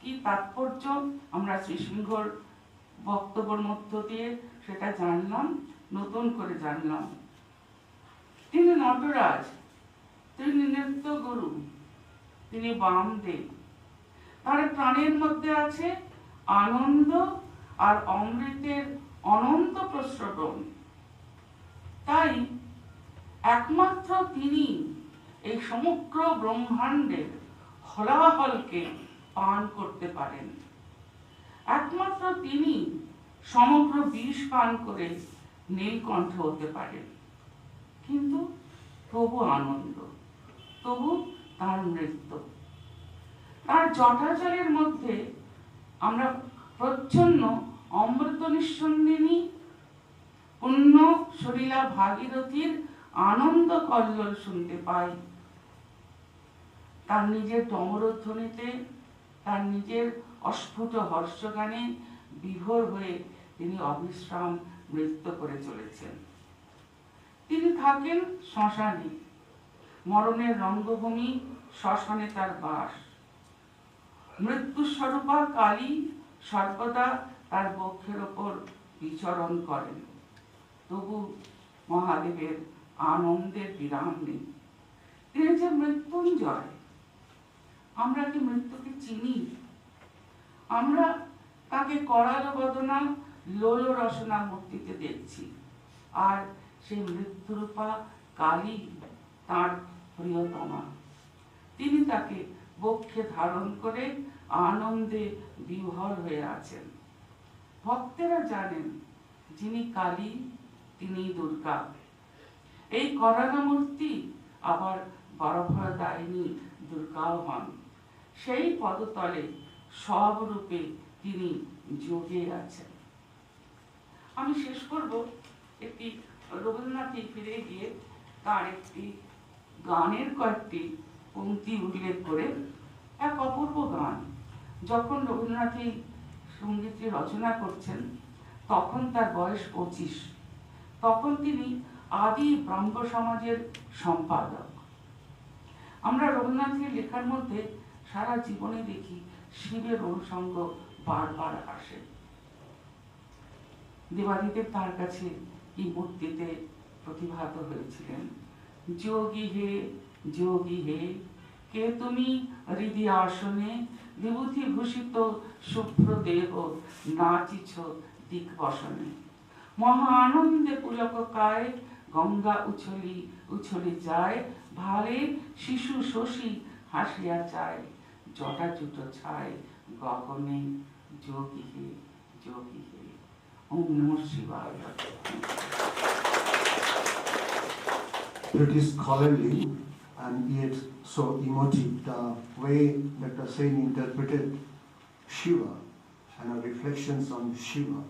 S4: কি তাৎপর্য আমরা শ্রীসিংহর বক্তব্যের মধ্য দিয়ে সেটা জানলাম, নতুন করে জানলাম। তিনি নটরাজ, তিনি নৃত্য গুরু, তিনি বামদেব। তার প্রাণের মধ্যে আছে আনন্দ আর অমৃতের অনন্ত প্রস্রবণ। তাই একমাত্র তিনি এই সমগ্র ব্রহ্মাণ্ডের হলাহলকে পান করতে পারেন। একমাত্র তিনি সমগ্র বিষ পান করে নীলকণ্ঠ হতে পারেন। কিন্তু তবু আনন্দ, তবু তার নৃত্য। তার জটাজলের মধ্যে আমরা প্রচ্ছন্ন অমৃত নিঃসন্দিনী পুণ্য সলিলা ভাগীরথীর আনন্দ কল্লোল শুনতে পাই। তার নিজের ডমরধ্বনিতে, তার নিজের অস্ফুট হর্ষগানে বিভোর হয়ে তিনি অবিশ্রাম নৃত্য করে চলেছেন। তিনি থাকেন শ্মশানে, মরণের রঙ্গভূমি শ্মশানে তার বাস। মৃত্যু স্বরূপা কালী সর্বদা তার বক্ষের ওপর বিচরণ করেন। তবু মহাদেবের আনন্দের বিরাম নেই। তিনি যে মৃত্যুঞ্জয়। আমরা কি মৃত্যুকে চিনি? আমরা তাকে করালো বদনা লোল রসনা মূর্তিতে দেখছি, আর সেই মৃত্যুরূপা কালী তার প্রিয়তমা। তিনি তাকে বক্ষে ধারণ করে আনন্দে বিহ্বল হয়ে আছেন। ভক্তেরা জানেন যিনি কালী তিনি দুর্গা। এই করালো মূর্তি আবার বরভয়দায়িনী দুর্গাও হন। সেই পদতলে সব রূপে তিনি যোগে আছেন। আমি শেষ করব একটি রবীন্দ্রনাথে ফিরে গিয়ে তার একটি গানের কয়েকটি পংক্তি উল্লেখ করে। এক অপূর্ব গান। যখন রবীন্দ্রনাথ এই সঙ্গীতটি রচনা করছেন তখন তার বয়স 25। তখন তিনি আদি ব্রহ্ম সমাজের সম্পাদক। আমরা রবীন্দ্রনাথের লেখার মধ্যে সারা জীবনে দেখি শিবের অনুষঙ্গ বারবার আসে। দেবাদিদেব তার কাছে এই মূর্তিতে প্রতিভাত হয়েছিলেন। যোগী হে কে তুমি হৃদি আসনে, বিভূতি ভূষিত শুভ্র দেহ নাচিছ দিক বসনে। মহা আনন্দে পুলক কায় গঙ্গা উছলি উছলি যায়, ভারে শিশু শশী হাসিয়া চায়, জটা জুটো ছায় গগনে। যোগী হে ওম নমঃ শিবায়।
S1: It is scholarly and yet so emotive, the way Dr. Sen interpreted Shiva and our reflections on Shiva.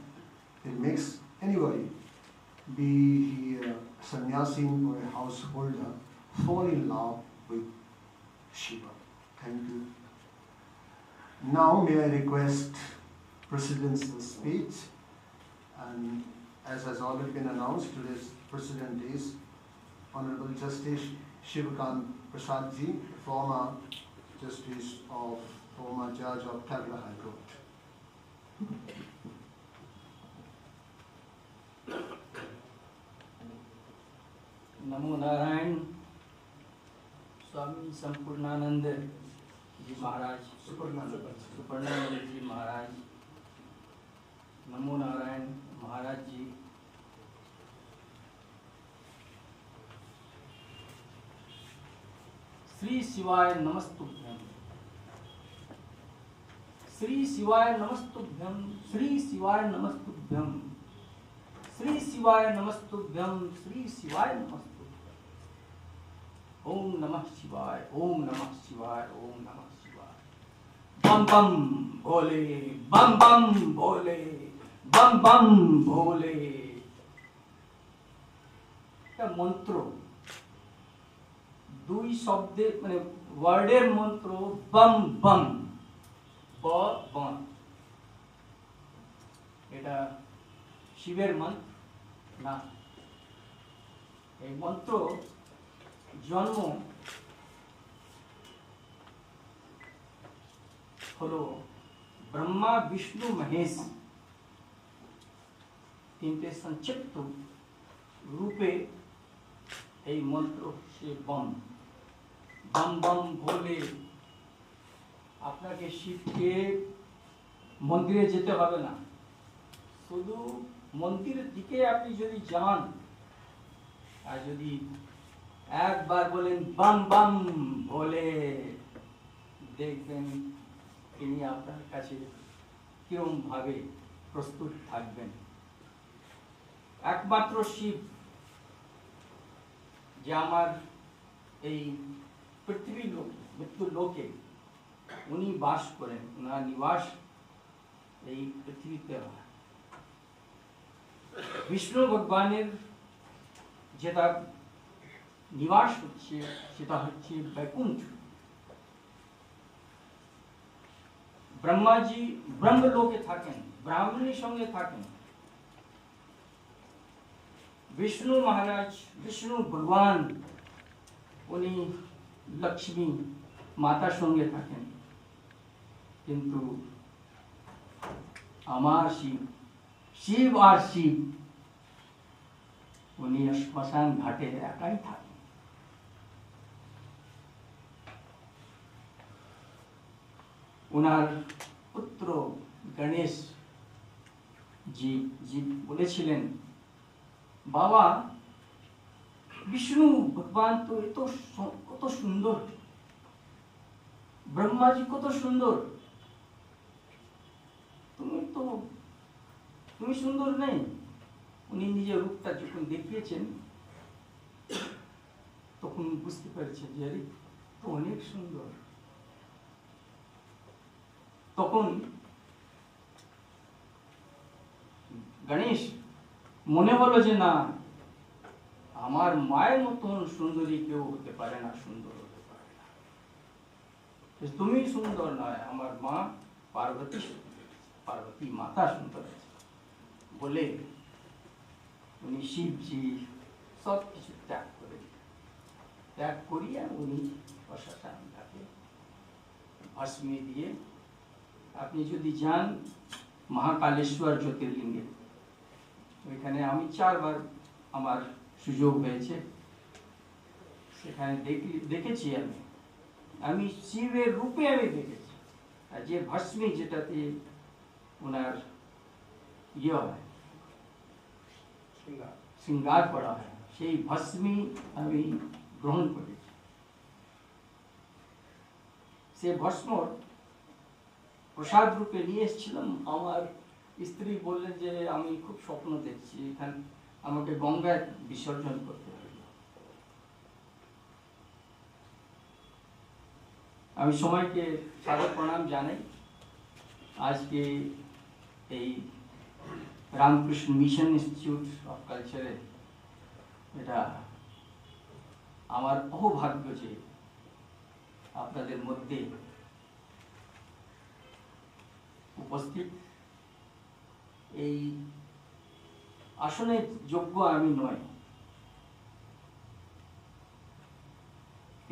S1: It makes anybody, be he a sannyasi or a householder, fall in love with Shiva. Thank you. Now may I request President's speech, and as has already been announced, today's President is Honorable Justice Shivakant Prasad Ji, former Judge of Kerala High Court.
S5: नमो नारायण। स्वामी संपूर्णानंद जी महाराज, सुपर्णानंद जी महाराज, नमो नारायण महाराज जी, श्री शिवाय नमस्तुभ्यम, श्री शिवाय नमस्तुभ्यम, श्री शिवाय नमस्तुभ्यम, श्री शिवाय नमस्तुभ्यम, श्री शिवाय नमस्तुभ्यम। ओम नमः शिवाय, ओम नमः शिवाय, ओम नमः शिवाय। बम बम भोले, बम बम भोले, बम बम भोले। এটা মন্ত্র, দুই শব্দে মানে ওয়ার্ডের মন্ত্র বম বম, ব বম। এটা শিবের মন্ত্র না, এই মন্ত্র জন্ম হলো ব্রহ্মা বিষ্ণু মহেশ তিনটে সংক্ষিপ্ত রূপে এই মন্ত্র সে বম বম বম ভোলে। আপনাকে শিবকে মন্দিরে যেতে হবে না, শুধু মন্দিরের দিকে আপনি যদি যান আর যদি একবার বলেন বাম বাম ভোলে, দেখবেন তিনি আপনার কাছে কিরম ভাবে প্রস্তুত থাকবেন। একমাত্র শিব যে আমার এই পৃথিবী লোকে, মৃত্যু লোকে উনি বাস করেন, ওনার নিবাস এই পৃথিবীতে হয়। বিষ্ণু ভগবানের যেটা নিবাস হচ্ছে সেটা হচ্ছে বৈকুণ্ঠ। ব্রহ্মাজি ব্রহ্মলোকে থাকেন, ব্রাহ্মণীর সঙ্গে থাকেন। বিষ্ণু মহারাজ, বিষ্ণু ভগবান উনি লক্ষ্মী মাতার সঙ্গে থাকেন, কিন্তু আমার শিব, শিব আর শিব উনি শ্মশান ঘাটে একাই থাকেন। ওনার পুত্র গণেশ জি বলেছিলেন, বাবা বিষ্ণু ভগবান তো কত সুন্দর, ব্রহ্মাজি কত সুন্দর, তুমি সুন্দর নেই। উনি নিজের রূপটা যখন দেখিয়েছেন তখন বুঝতে পেরেছেন যে আরে তো অনেক সুন্দর। তখন গণেশ মনে হলো যে না, আমার মায়ের মতন সুন্দরী কেউ হতে পারে না, সুন্দর হতে পারে না, তুমি সুন্দর নয়, আমার মা পার্বতী, পার্বতী মাতা সুন্দর আছে বলে উনি শিবজি সব কিছু ত্যাগ করিয়া উনি শ্মশান ঘাটে ভস্মে দিয়ে। আপনি যদি যান মহাকালেশ্বর জ্যোতির্লিঙ্গে, ওইখানে আমি 4 বার আমার সুযোগ হয়েছে, সেখানে দেখেছি আমি শিবের রূপে আমি দেখেছি। আর যে ভস্মী যেটাতে ওনার ইয়ে হয়, শৃঙ্গার করা হয়, সেই ভস্মী আমি গ্রহণ করেছি। সে ভস্ম প্রসাদ রূপে নিয়ে এসেছিলাম। আমার স্ত্রী বললেন যে আমি খুব স্বপ্ন দেখছি, এখানে আমাকে গঙ্গায় বিসর্জন করতে হবে। আমি সবাইকে সাদর প্রণাম জানাই। আজকে এই রামকৃষ্ণ মিশন ইনস্টিটিউট অফ কালচারে এটা আমার অহভাগ্য যে আপনাদের মধ্যে উপস্থিত। এই আসনে যোগ্য আমি নয়,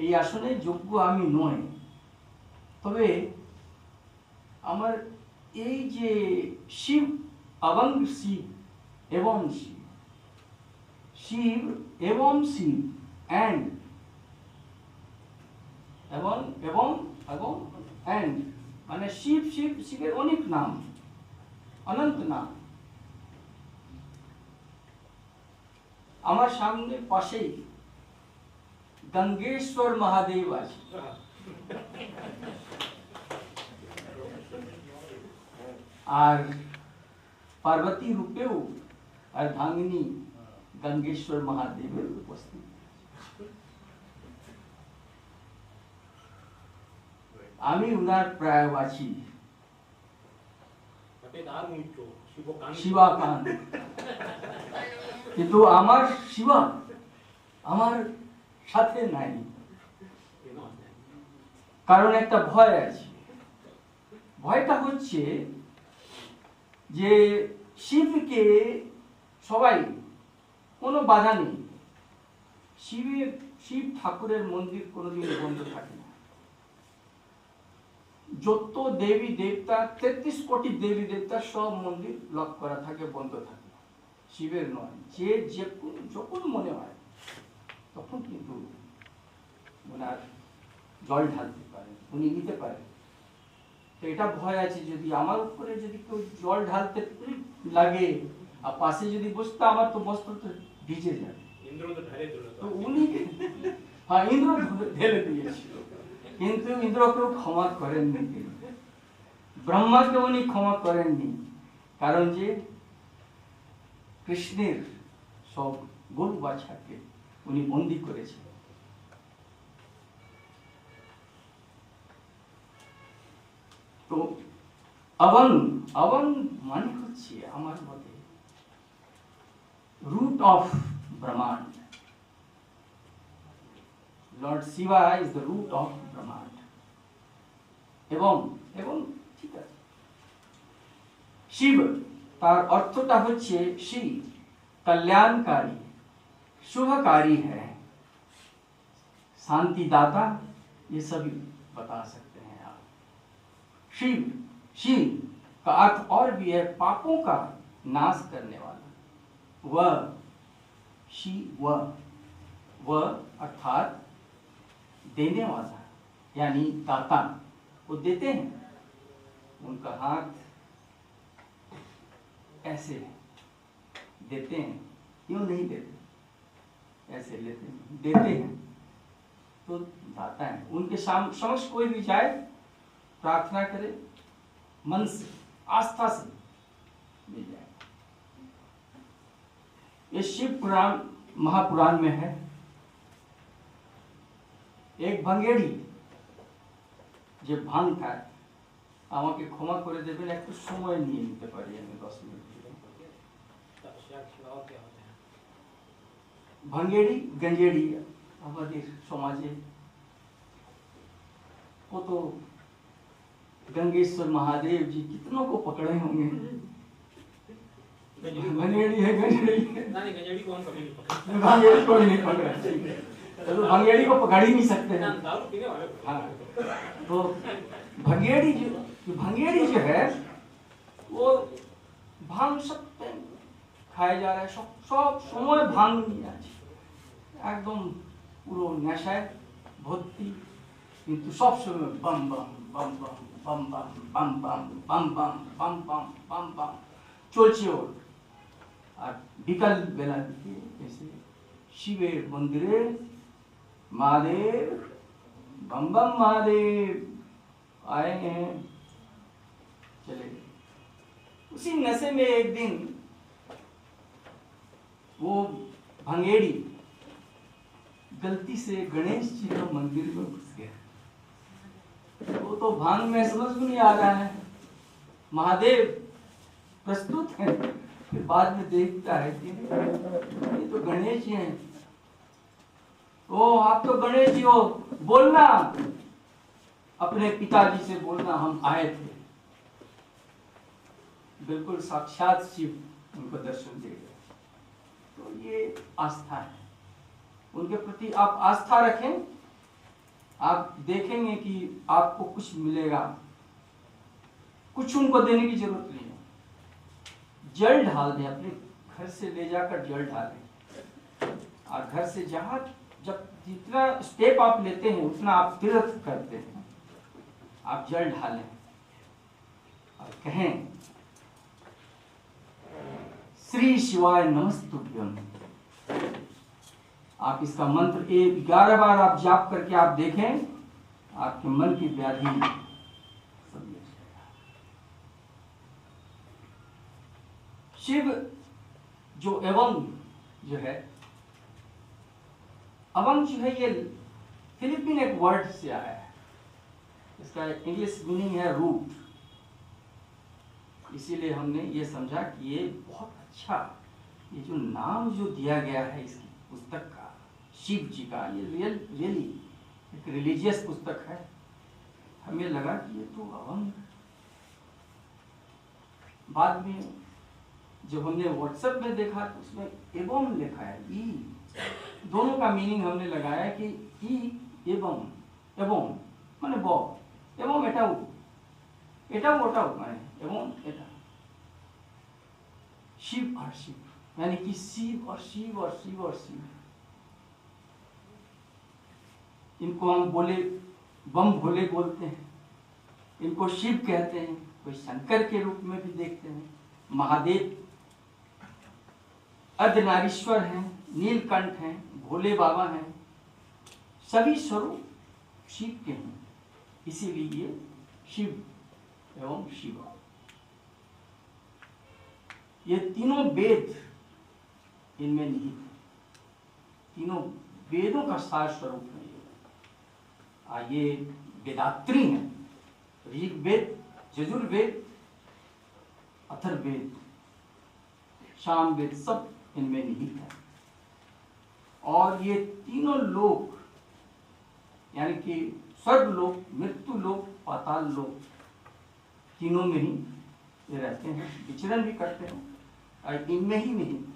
S5: এই আসনে যোগ্য আমি নয়, তবে আমার এই যে শিব এবং শিব এবং শিব, শিব এবং শিব and এবং এবং এবং এন্ড মানে শিব শিব শিবের অনেক নাম, অনন্ত নাম। আমার সামনে পাশেই গঙ্গেশ্বর মহাদেব আছে। আর পার্বতী রূপেও अर्धांगिनी गंगेश्वर महादेवेর উপস্থিত। আমি উনার প্রায়বাসী শিবাকান্ত, কিন্তু আমার শিবা আমার সাথে নাই, কারণ একটা ভয় আছে। ভয়টা হচ্ছে যে শিবকে সবাই কোনো বাধা নেই, শিব ঠাকুরের মন্দির কোনোদিন বন্ধ থাকে না। যত দেবী দেবতা 33 কোটি দেবী দেবতা সব মন্দির লক করা থাকে, বন্ধ থাকে, শিবের নয়। যে যখন মনে হয় তখন কিন্তু ওনার জল ঢালতে পারেন, উনি নিতে পারেন। তো এটা ভয় আছে, যদি আমার উপরে যদি কেউ জল ঢালতে লাগে আর পাশে যদি বসতো, আমার তো বস্ত্র তো ভিজে যাবে। তো উনি হ্যাঁ ইন্দ্র ঢেলে দিয়েছিল, কিন্তু ইন্দ্রকেও ক্ষমা করেননি তিনি, ব্রহ্মাকে উনি ক্ষমা করেননি, কারণ যে কৃষ্ণের সব গরু বাছাকে উনি বন্দী করেছেন। তো अवन अवन माने হচ্ছে আমার মতে root of Brahmand. Lord Shiva is the root of Brahmand. এবং এবং ঠিক আছে, শিব তার অর্থটা হচ্ছে শিব कल्याणकारी शुभकारी है, शांतिदाता, ये सभी बता सकते हैं आप। शिव शिव का अर्थ और भी है पापों का नाश करने वाला। वह शिव वह अर्थात देने वाला, यानी दाता, वो देते हैं। उनका हाथ ऐसे देते हैं, क्यों नहीं देते, ऐसे लेते हैं, देते हैं, तो दाता है। उनके समक्ष कोई भी जाए, प्रार्थना करे, मन से आस्था से मिल जाए। ये शिव पुराण महापुराण में है। एक भंगेड़ी যে ভান খায়, আমাকে ক্ষমা করে দেবেন, একটু সময় নিয়ে নিতে পারি আমি 10 মিনিট। ভাঙ্গেড়ি গঞ্জেড়ি আমাদের সমাজে কত, गंगेश्वर महादेव जी कितनों को पकड़े होंगे। भंगेड़ी है, गंजेड़ी है,
S3: गंजेड़ी को हम कभी नहीं पकड़े,
S5: भंगेड़ी को नहीं पकड़ा, तो भंगेड़ी को पकड़ ही नहीं सकते हैं। हाँ, तो भंगेड़ी जो है वो भांग सब खाए जा रहा है, सब समय भांग नहीं আছে, একদম পুরো নেশায় ভর্তি, কিন্তু সব সময় বাম বাম বাম বাম বাম বাম বাম বাম বাম বাম বাম বাম বাম বাম চলছে ওর। আর বিকাল বেলা দিকে এসে শিবের মন্দিরে महादेव बम बम महादेव आए हैं, चले गए। उसी नशे में एक दिन वो भंगेड़ी गलती से गणेश जी का मंदिर में घुस गया। वो तो भांग में समझ में नहीं आ रहा है, महादेव प्रस्तुत है, फिर बाद में देखता है कि ये तो गणेश जी हैं। ओ आप तो गणेश जी हो, बोलना, अपने पिताजी से बोलना हम आए थे। बिल्कुल साक्षात शिव उनको दर्शन दे गए। तो ये आस्था है, उनके प्रति आप आस्था रखें, आप देखेंगे कि आपको कुछ मिलेगा। कुछ उनको देने की जरूरत नहीं है, जल डाल दें, अपने घर से ले जाकर जल डालें, और घर से जहाँ जब जितना स्टेप आप लेते हैं उतना आप तीर्थ करते हैं। आप जल ढालें और कहें श्री शिवाय नमस्तुभ्यम। आप इसका मंत्र 11 बार आप जाप करके आप देखें, आपके मन की व्याधि सब मिट जाएगा। शिव जो एवं जो है, अवंग जो है, ये फिलिपिन एक वर्ड से आया है। इसका इंग्लिश मीनिंग है रूट। इसीलिए हमने ये समझा कि ये बहुत अच्छा, ये जो नाम जो दिया गया है इसकी पुस्तक का, शिव जी का, ये रियली एक रिलीजियस पुस्तक है। हमें लगा कि ये तो अवंग। बाद में जब हमने व्हाट्सएप में देखा तो उसमें एवं लिखा है, ई। दोनों का मीनिंग हमने लगाया कि ई एवं, एवं माने बो, एवं एटाऊ, एटाऊ ओटाऊ माने एवं एटा। शिव और शिव यानी कि शिव और शिव और शिव और शिव। इनको हम बोले बम भोले बोलते हैं, इनको शिव कहते हैं, कोई शंकर के रूप में भी देखते हैं। महादेव अर्धनारीश्वर हैं, नीलकंठ हैं, भोले बाबा हैं, सभी स्वरूप शिव के हैं। इसीलिए शिव एवं शिवा, ये तीनों वेद इनमें निहित है। तीनों वेदों का सार स्वरूप है। ये वेदात्री हैं। ऋग्वेद, यजुर्वेद, अथर्ववेद, सामवेद सब इनमें निहित है। और ये तीनों लोक यानी कि स्वर्ग लोक, मृत्यु लोक, पाताल लोक, तीनों में ही ये रहते हैं, विचरण भी करते हैं और इनमें ही निहित है।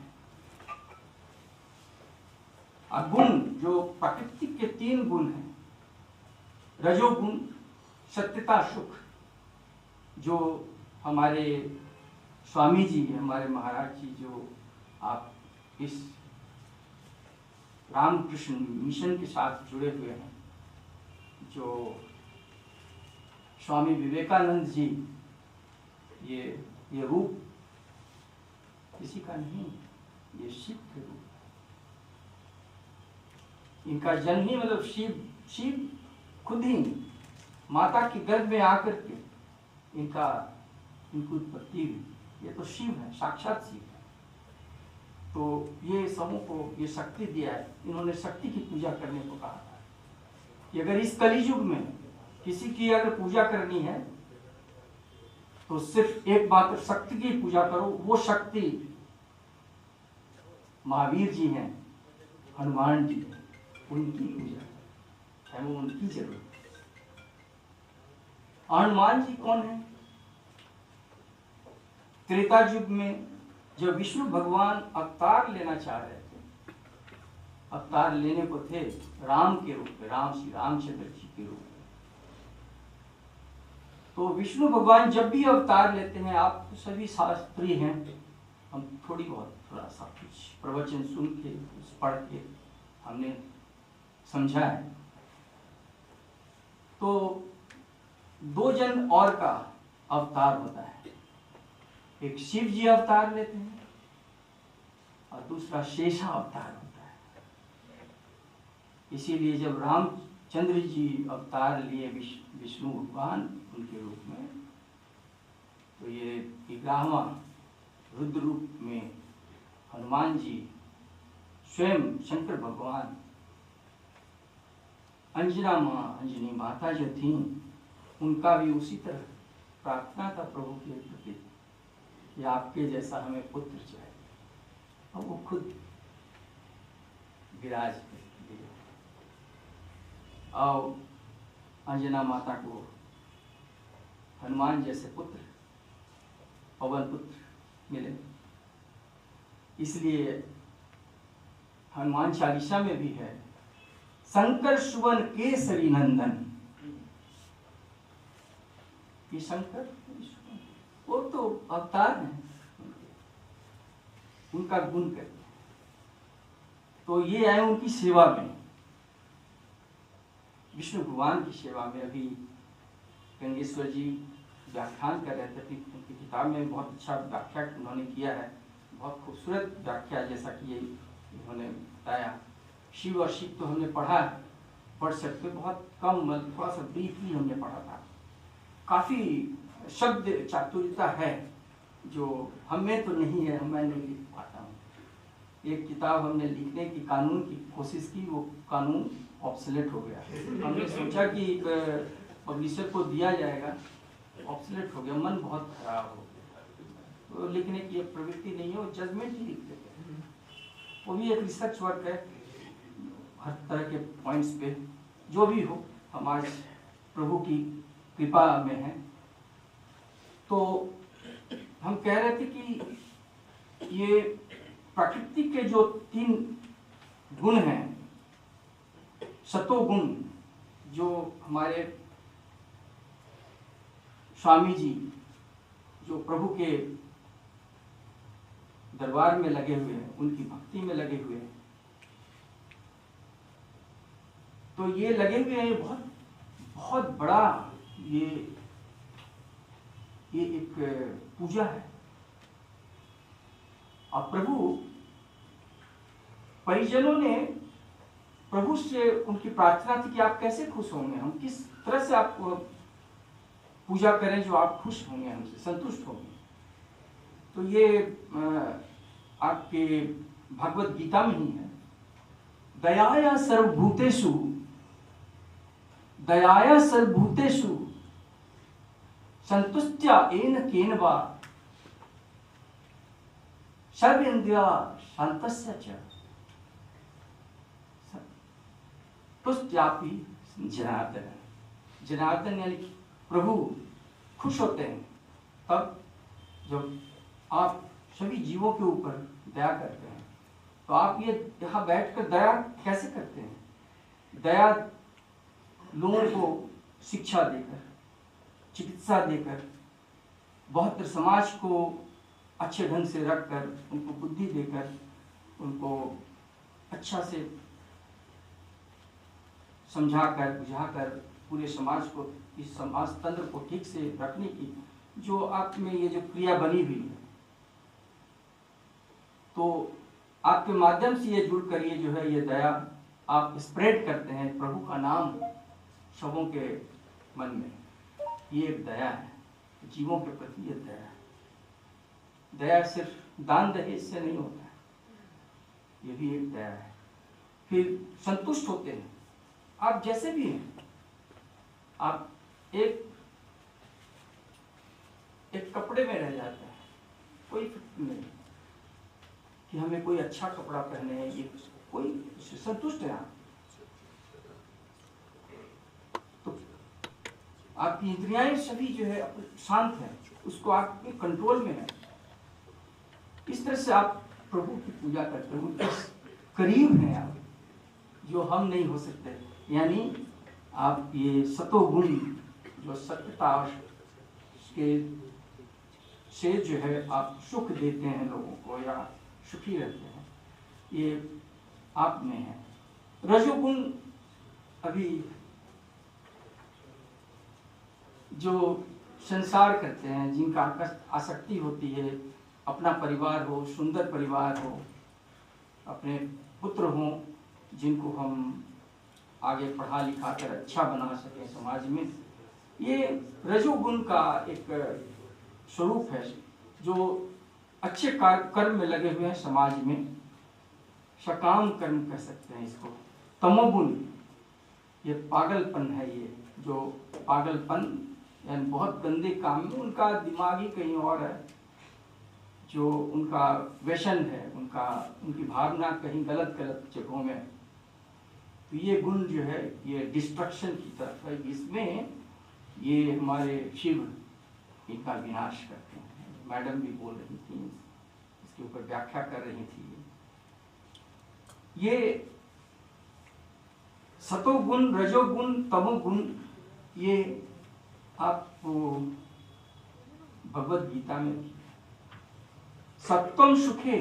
S5: और गुण जो प्रकृति के 3 गुण हैं, रजोगुण, सत्यता, सुख, जो हमारे स्वामी जी, हमारे महाराज जी, जो आप इस रामकृष्ण मिशन के साथ जुड़े हुए हैं, जो स्वामी विवेकानंद जी, ये रूप किसी का नहीं, ये शिव के रूप है। इनका जन्म ही मतलब शिव खुद ही माता के गर्भ में आकर के इनकी उत्पत्ति हुई। ये तो शिव है, साक्षात शिव है। तो ये समूह को ये शक्ति दिया है। इन्होंने शक्ति की पूजा करने को कहा था कि अगर इस कलियुग में किसी की अगर पूजा करनी है तो सिर्फ एक मात्र शक्ति की पूजा करो। वो शक्ति महावीर जी हैं, हनुमान जी हैं, उनकी पूजा है, वो उनकी जरूरत है। हनुमान जी कौन है? त्रेता युग में जब विष्णु भगवान अवतार लेना चाह रहे थे, अवतार लेने को थे राम के रूप में, श्री रामचंद्र जी के रूप में। तो विष्णु भगवान जब भी अवतार लेते हैं, आप तो सभी शास्त्री हैं, हम थोड़ा सा कुछ प्रवचन सुन के, कुछ पढ़ के हमने समझा है। तो 2 जन और का अवतार होता है। एक शिव जी अवतार लेते हैं और दूसरा शेषा अवतार होता है। इसीलिए जब रामचंद्र जी अवतार लिए विष्णु भगवान उनके रूप में, तो ये 11वां रुद्र रूप में हनुमान जी स्वयं शंकर भगवान, अंजनी माता जो थी, उनका भी उसी तरह प्रार्थना था प्रभु के प्रति कि आपके जैसा हमें पुत्र चाहिए। और वो खुद विराज करके और अंजना माता को हनुमान जैसे पुत्र, पवन पुत्र मिले। इसलिए हनुमान चालीसा में भी है, शंकर सुवन केसरी नंदन। ये शंकर वो तो अवतार हैं, उनका गुण करते हैं। तो ये आए उनकी सेवा में। विष्णु भगवान की सेवा में। अभी गंगेश्वर जी व्याख्यान कर रहे थे, उनकी किताब में बहुत अच्छा व्याख्या उन्होंने किया है, बहुत खूबसूरत व्याख्या, जैसा कि ये उन्होंने बताया। शिव और शिव तो हमने पढ़ा है, पढ़ सकते, बहुत कम, मतलब थोड़ा सा ब्रीफली हमने पढ़ा था। काफ़ी शब्द चातुर्यता है जो हमें तो नहीं है, मैं नहीं लिख पाता हूँ। एक किताब हमने लिखने की कानून की कोशिश की, वो कानून ऑब्सोलेट हो गया। हमने सोचा कि पब्लिशर को दिया जाएगा, ऑब्सोलेट हो गया, मन बहुत खराब हो गया। तो लिखने की एक प्रवृत्ति नहीं है, वो जजमेंट ही लिख देते हैं। वो भी एक रिसर्च वर्क है, हर तरह के पॉइंट्स पे। जो भी हो, हम आज प्रभु की कृपा में हैं। तो हम कह रहे थे कि ये प्रकृति के जो 3 गुण हैं, सतोगुण, जो हमारे स्वामी जी जो प्रभु के दरबार में लगे हुए हैं, उनकी भक्ति में लगे हुए हैं, तो ये लगे हुए हैं, बहुत बहुत बड़ा ये एक पूजा है। और प्रभु परिजनों ने प्रभु से उनकी प्रार्थना थी कि आप कैसे खुश होंगे, हम किस तरह से आप पूजा करें जो आप खुश होंगे, हमसे संतुष्ट होंगे। तो ये आपके भगवत गीता में ही है, दयाया सर्वभूतेषु, दयाया सर्वभूतेषु संतुष्ट्या येन केन वा सर्वेन्द्रिया शान्तस्य च तुष्ट्यापि जनार्दन। जनार्दन यानी प्रभु खुश होते हैं तब जब आप सभी जीवों के ऊपर दया करते हैं। तो आप ये यहाँ बैठकर दया कैसे करते हैं? दया लोगों को शिक्षा देकर, चिकित्सा देकर, बहुत समाज को अच्छे ढंग से रखकर, उनको बुद्धि देकर, उनको अच्छा से समझाकर बुझाकर पूरे समाज को, इस समाज तंत्र को ठीक से रखने की जो आप में ये जो क्रिया बनी हुई है, तो आपके माध्यम से ये जुड़ कर ये जो है ये दया आप स्प्रेड करते हैं, प्रभु का नाम सबों के मन में। ये एक दया है, जीवों के प्रति ये दया है। दया सिर्फ दान दहेज से नहीं होता है, ये भी एक दया है। फिर संतुष्ट होते हैं, आप जैसे भी हैं। आप एक कपड़े में रह जाते हैं, कोई फिक्र नहीं कि हमें कोई अच्छा कपड़ा पहने हैं, ये कोई संतुष्ट है आप। तो आपकी इंद्रियाएं सभी जो है शांत है, उसको आपके कंट्रोल में है। इस तरह से आप प्रभु की पूजा करते हैं, उनके करीब हैं आप, जो हम नहीं हो सकते। यानी आप ये सतोगुण जो सत्यता के से जो है आप सुख देते हैं लोगों को या सुखी रहते हैं, ये आप में है। रजोगुण अभी जो संसार करते हैं, जिनका आसक्ति होती है, अपना परिवार हो, सुंदर परिवार हो, अपने पुत्र हों जिनको हम आगे पढ़ा लिखा कर अच्छा बना सकें समाज में, ये रजोगुण का एक स्वरूप है जो अच्छे कर्म में लगे हुए हैं समाज में। सकाम कर्म कह सकते हैं इसको। तमोगुण ये पागलपन है, ये जो पागलपन यानी बहुत गंदे काम में, उनका दिमाग ही कहीं और है, जो उनका व्यसन है, उनकी भावना कहीं गलत जगहों में। तो ये गुण जो है ये डिस्ट्रक्शन की तरफ है, इसमें ये हमारे शिव इनका विनाश करते हैं। मैडम भी बोल रही थी, इसके ऊपर व्याख्या कर रही थी। ये सतोगुण, रजोगुण, तमोगुण, ये आपको भगवद गीता में सत्वं सुखे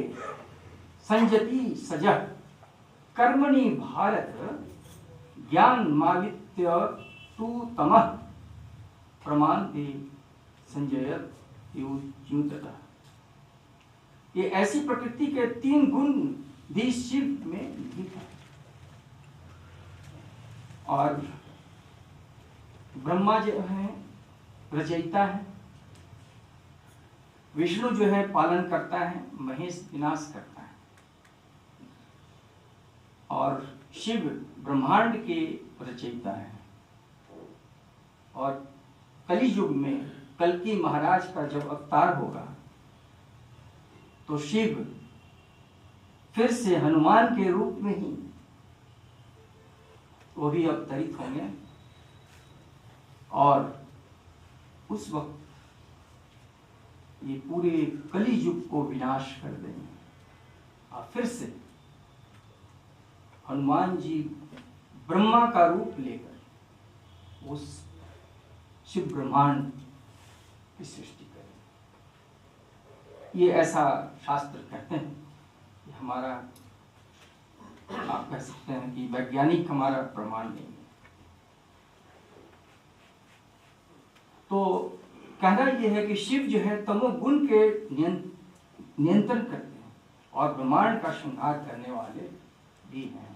S5: संजति सजः कर्मणि भारत ज्ञान मावित्य प्रकृत्य तु तमः प्रमाण दे संजयत युतः। ये ऐसी प्रकृति के 3 गुण भी शिव में निहित है। और ब्रह्मा जो है रचयिता है, विष्णु जो है पालन करता है, महेश विनाश करता है, और शिव ब्रह्मांड के रचयिता है। और कलि युग में कल्कि महाराज का जब अवतार होगा तो शिव फिर से हनुमान के रूप में ही वो भी अवतरित होंगे और उस वक्त ये पूरे कलि युग को विनाश कर देंगे। और फिर से हनुमान जी ब्रह्मा का रूप लेकर उस शिव ब्रह्मांड की सृष्टि करें। ये ऐसा शास्त्र कहते हैं कि हमारा, आप कह सकते हैं कि वैज्ञानिक हमारा प्रमाण नहीं है। तो कहना यह है कि शिव जो है तमोगुण के नियंत्रण करते हैं और ब्रह्मांड का श्रृंगार करने वाले भी हैं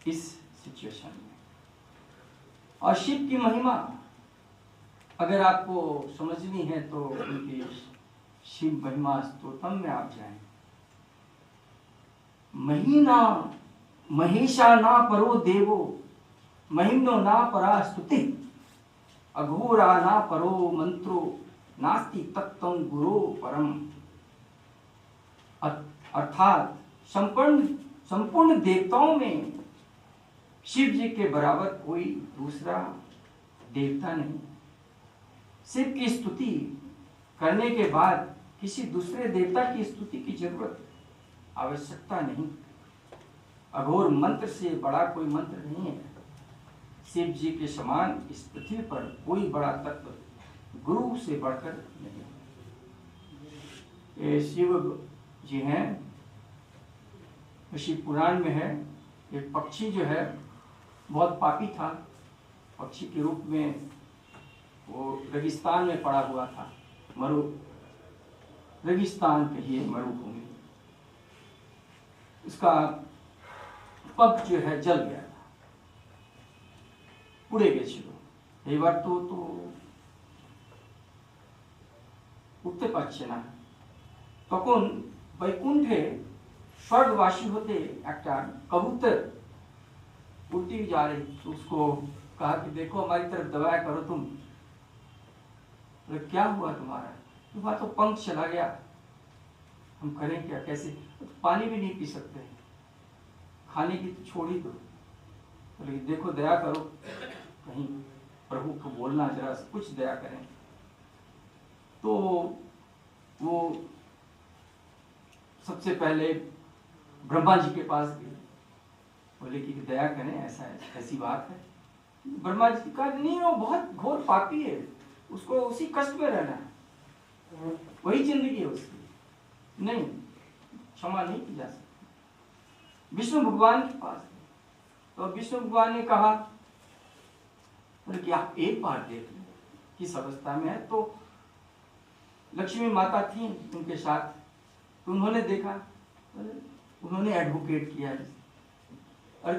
S5: इस सिचुएशन में। और शिव की महिमा अगर आपको समझनी है तो उनकी शिव महिमा स्तोत्रम में आप जाएं। महीना महेशा ना परो देवो महिम्नो ना परा स्तुति अघोरा ना परो मंत्रो नास्ति तत्त्वं गुरो परम। अर्थात संपूर्ण देवताओं में शिव जी के बराबर कोई दूसरा देवता नहीं। शिव की स्तुति करने के बाद किसी दूसरे देवता की स्तुति की जरूरत आवश्यकता नहीं। अघोर मंत्र से बड़ा कोई मंत्र नहीं है। शिव जी के समान इस पृथ्वी पर कोई बड़ा तत्व गुरु से बढ़कर नहीं। ये शिव जी हैं, शिव पुराण में है। एक पक्षी जो है बहुत पापी था, पक्षी के रूप में वो रेगिस्तान में पड़ा हुआ था, रेगिस्तान कहिए मरुभूमि। उसका पग जो है जल गया था, पुड़े গেছিল। এবার তো উঠতে পারছে না। তখন বৈকুণ্ঠে स्वर्गवासी होते একটা कबूतर उड़ती जा रही, तो उसको कहा कि देखो हमारी तरफ दबाया करो तुम। तो क्या हुआ तुम्हारा? तुम्हारा तो पंख चला गया, हम करें क्या, कैसे? तो पानी भी नहीं पी सकते, खाने की तो छोड़ ही दो। तो देखो दया करो, कहीं प्रभु को बोलना, जरा कुछ दया करें। तो वो सबसे पहले ब्रह्मा जी के पास गए, बोले कि दया करें, ऐसी बात है। ब्रह्मा जी कहा नहीं, वो बहुत घोर पापी है, उसको उसी कष्ट में रहना है, वही जिंदगी है उसकी, नहीं क्षमा नहीं की जा सकती। विष्णु भगवान के पास गए, तो विष्णु भगवान ने कहा बोले कि आप एक बार देख लें किस अवस्था में है। तो लक्ष्मी माता थी उनके साथ, तो उन्होंने देखा, उन्होंने एडवोकेट किया। और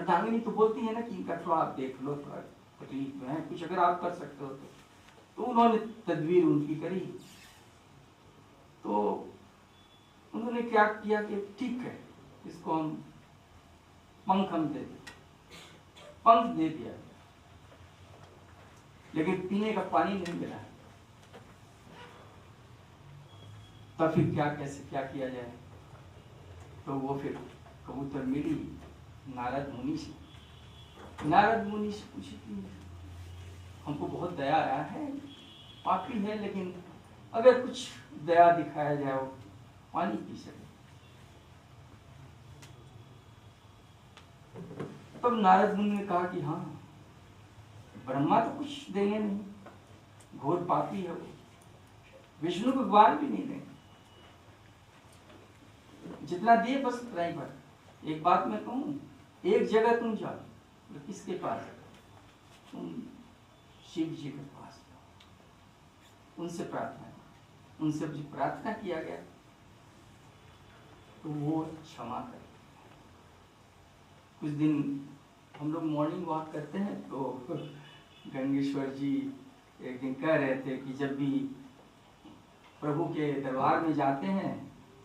S5: डांगनी तो बोलती है ना कि इनका थोड़ा आप देख लो, थोड़ा तकलीफ में है, कुछ अगर आप कर सकते हो तो उन्होंने तदबीर उनकी करी। तो उन्होंने क्या किया कि ठीक है, इसको हम पंख हम दे दें। पंख दे दिया, लेकिन पीने का पानी नहीं मिला। तब फिर क्या किया जाए? तो वो फिर कबूतर मिली नारद मुनि से। नारद मुनि से पूछी कि हमको बहुत दया आया है, पापी है, लेकिन अगर कुछ दया दिखाया जाए, वो पानी पी सके। तब नारद मुनि ने कहा कि हाँ, ब्रह्मा तो कुछ देंगे नहीं, घोर पापी है वो, विष्णु भगवान भी नहीं देंगे, जितना दिए बस उतना ही भर। एक बात मैं कहूँ, एक जगह तुम जाओ, तो किसके पास? तुम शिव जी के पास जाओ, उनसे प्रार्थना करो। उनसे जो प्रार्थना किया गया तो वो क्षमा कर। कुछ दिन हम लोग मॉर्निंग वॉक करते हैं तो गंगेश्वर जी एक दिन कह रहे थे कि जब भी प्रभु के दरबार में जाते हैं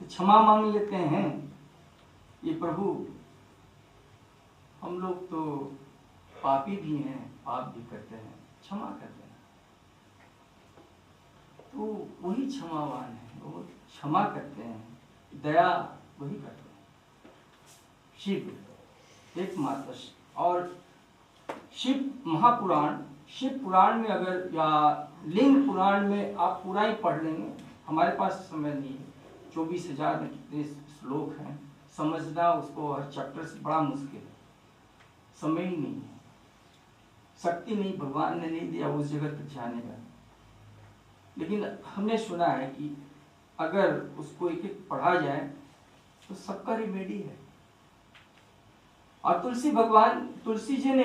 S5: तो क्षमा मांग लेते हैं। ये प्रभु, हम लोग तो पापी भी हैं, पाप भी करते हैं, क्षमा कर देना। तो वही क्षमावान है, वो क्षमा करते हैं, दया वही करते हैं। शिव एकमात्र। और शिव महापुराण, शिव पुराण में अगर या लिंग पुराण में आप पूरा ही पढ़ लेंगे, हमारे पास समय नहीं है, 24,000 में कितने श्लोक हैं, समझना उसको हर चैप्टर से बड़ा मुश्किल है, समय ही नहीं है, शक्ति नहीं, भगवान ने नहीं दिया उस जगह तक जाने का। लेकिन हमने सुना है कि अगर उसको एक एक पढ़ा जाए तो सबका रिमेडी है। और तुलसी भगवान, तुलसी जी ने,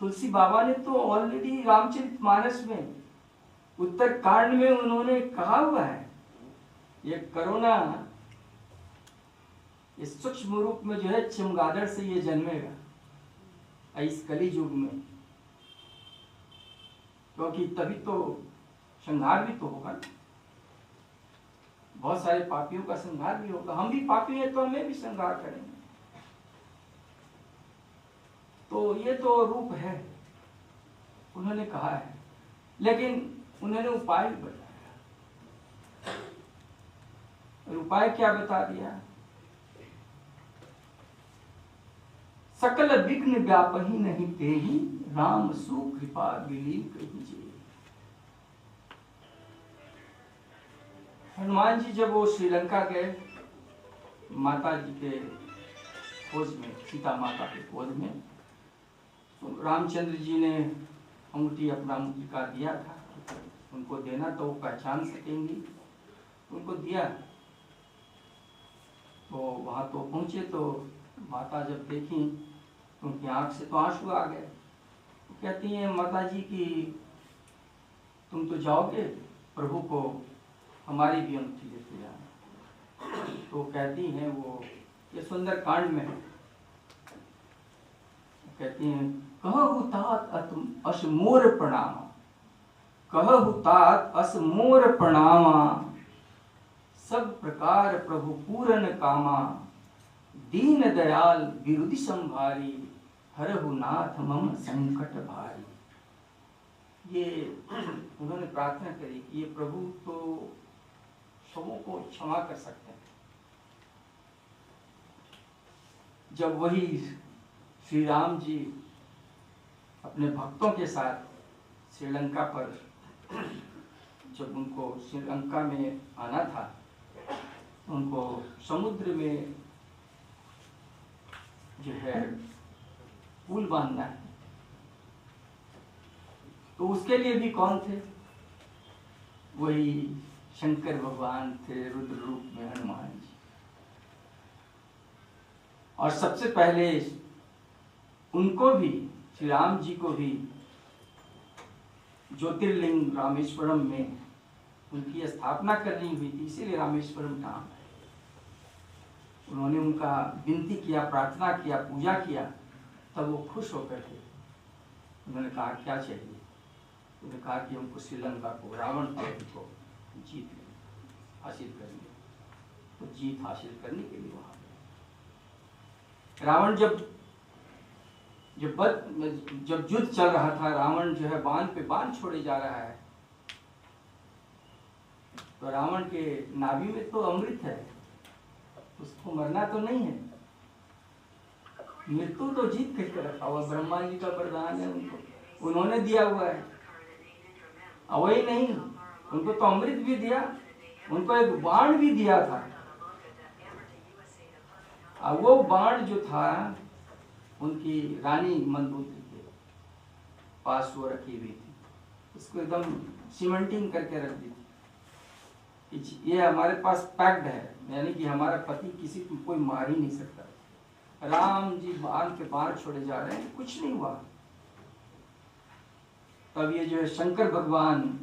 S5: तुलसी बाबा ने तो ऑलरेडी रामचरितमानस में उत्तर कांड में उन्होंने कहा हुआ है, ये कोरोना इस सूक्ष्म रूप में जो है चमगादड़ से ये जन्मेगा इस कली युग में, क्योंकि तभी तो संहार भी तो होगा, बहुत सारे पापियों का संहार भी होगा। हम भी पापी हैं तो हमें भी संहार करेंगे। तो ये तो रूप है, उन्होंने कहा है, लेकिन उन्होंने उपाय भी बताया। और उपाय क्या बता दिया? सकल विघ्न व्यापही नहीं तेहि, राम सुकृपा विलीन कहीं जे। हनुमान जी जब वो श्रीलंका गए माता जी के खोज में, सीता माता के खोज में, तो रामचंद्र जी ने अंगूठी अपना मुद्रिका दिया था, उनको देना तो वो पहचान सकेंगी, उनको दिया। तो वहाँ तो पहुँचे तो माता जब देखी तो उनकी आँख से तो आंसू आ गए। तो कहती हैं माता जी कि तुम तो जाओगे, प्रभु को हमारी भी अंगूठी देते जाना। तो कहती हैं वो, ये सुंदर कांड में है, कहती हैं कहु तात अस मोर प्रणामा, कहु तात अस मोर प्रणामा, सब प्रकार प्रभु पूरन कामा, दीन दयाल विरुद्धि संभारी, हरहु नाथ मम संकट भारी। ये उन्होंने प्रार्थना करी कि ये प्रभु तो सबों को क्षमा कर सकते हैं। जब वही श्री राम जी अपने भक्तों के साथ श्रीलंका पर, जब उनको श्रीलंका में आना था, उनको समुद्र में जो है पुल बांधना है, तो उसके लिए भी कौन थे? वही शंकर भगवान थे, रुद्र रूप में हनुमान जी। और सबसे पहले उनको भी, श्री राम जी को भी ज्योतिर्लिंग रामेश्वरम में उनकी स्थापना करनी हुई थी, इसीलिए रामेश्वरम नाम है। उन्होंने उनका विनती किया, प्रार्थना किया, पूजा किया, तब वो खुश होकर के उन्होंने कहा क्या चाहिए? उन्होंने कहा कि हमको श्रीलंका को, रावण को जीत हासिल करनी। तो जीत हासिल करने के लिए वहां गए। रावण जब युद्ध चल रहा था, रावण जो है बाण पे बाण छोड़े जा रहा है, तो रावण के नाभि में तो अमृत है, उसको मरना तो नहीं है, मृत्यु तो जीत करके रखा हुआ, ब्रह्मा जी का वरदान है उनको, उन्होंने दिया हुआ है। वही नहीं, उनको तो अमृत भी दिया, उनको एक बाण भी दिया था। अब वो बाण जो था उनकी रानी मंदोदरी के पास वो रखी हुई थी, उसको एकदम सीमेंटिंग करके रख दी थी। ये हमारे पास पैक्ड है, यानी कि हमारा पति किसी को कोई मार ही नहीं सकता। राम जी बाण पे बाण छोड़े जा रहे हैं, कुछ नहीं हुआ। तब ये जो है शंकर भगवान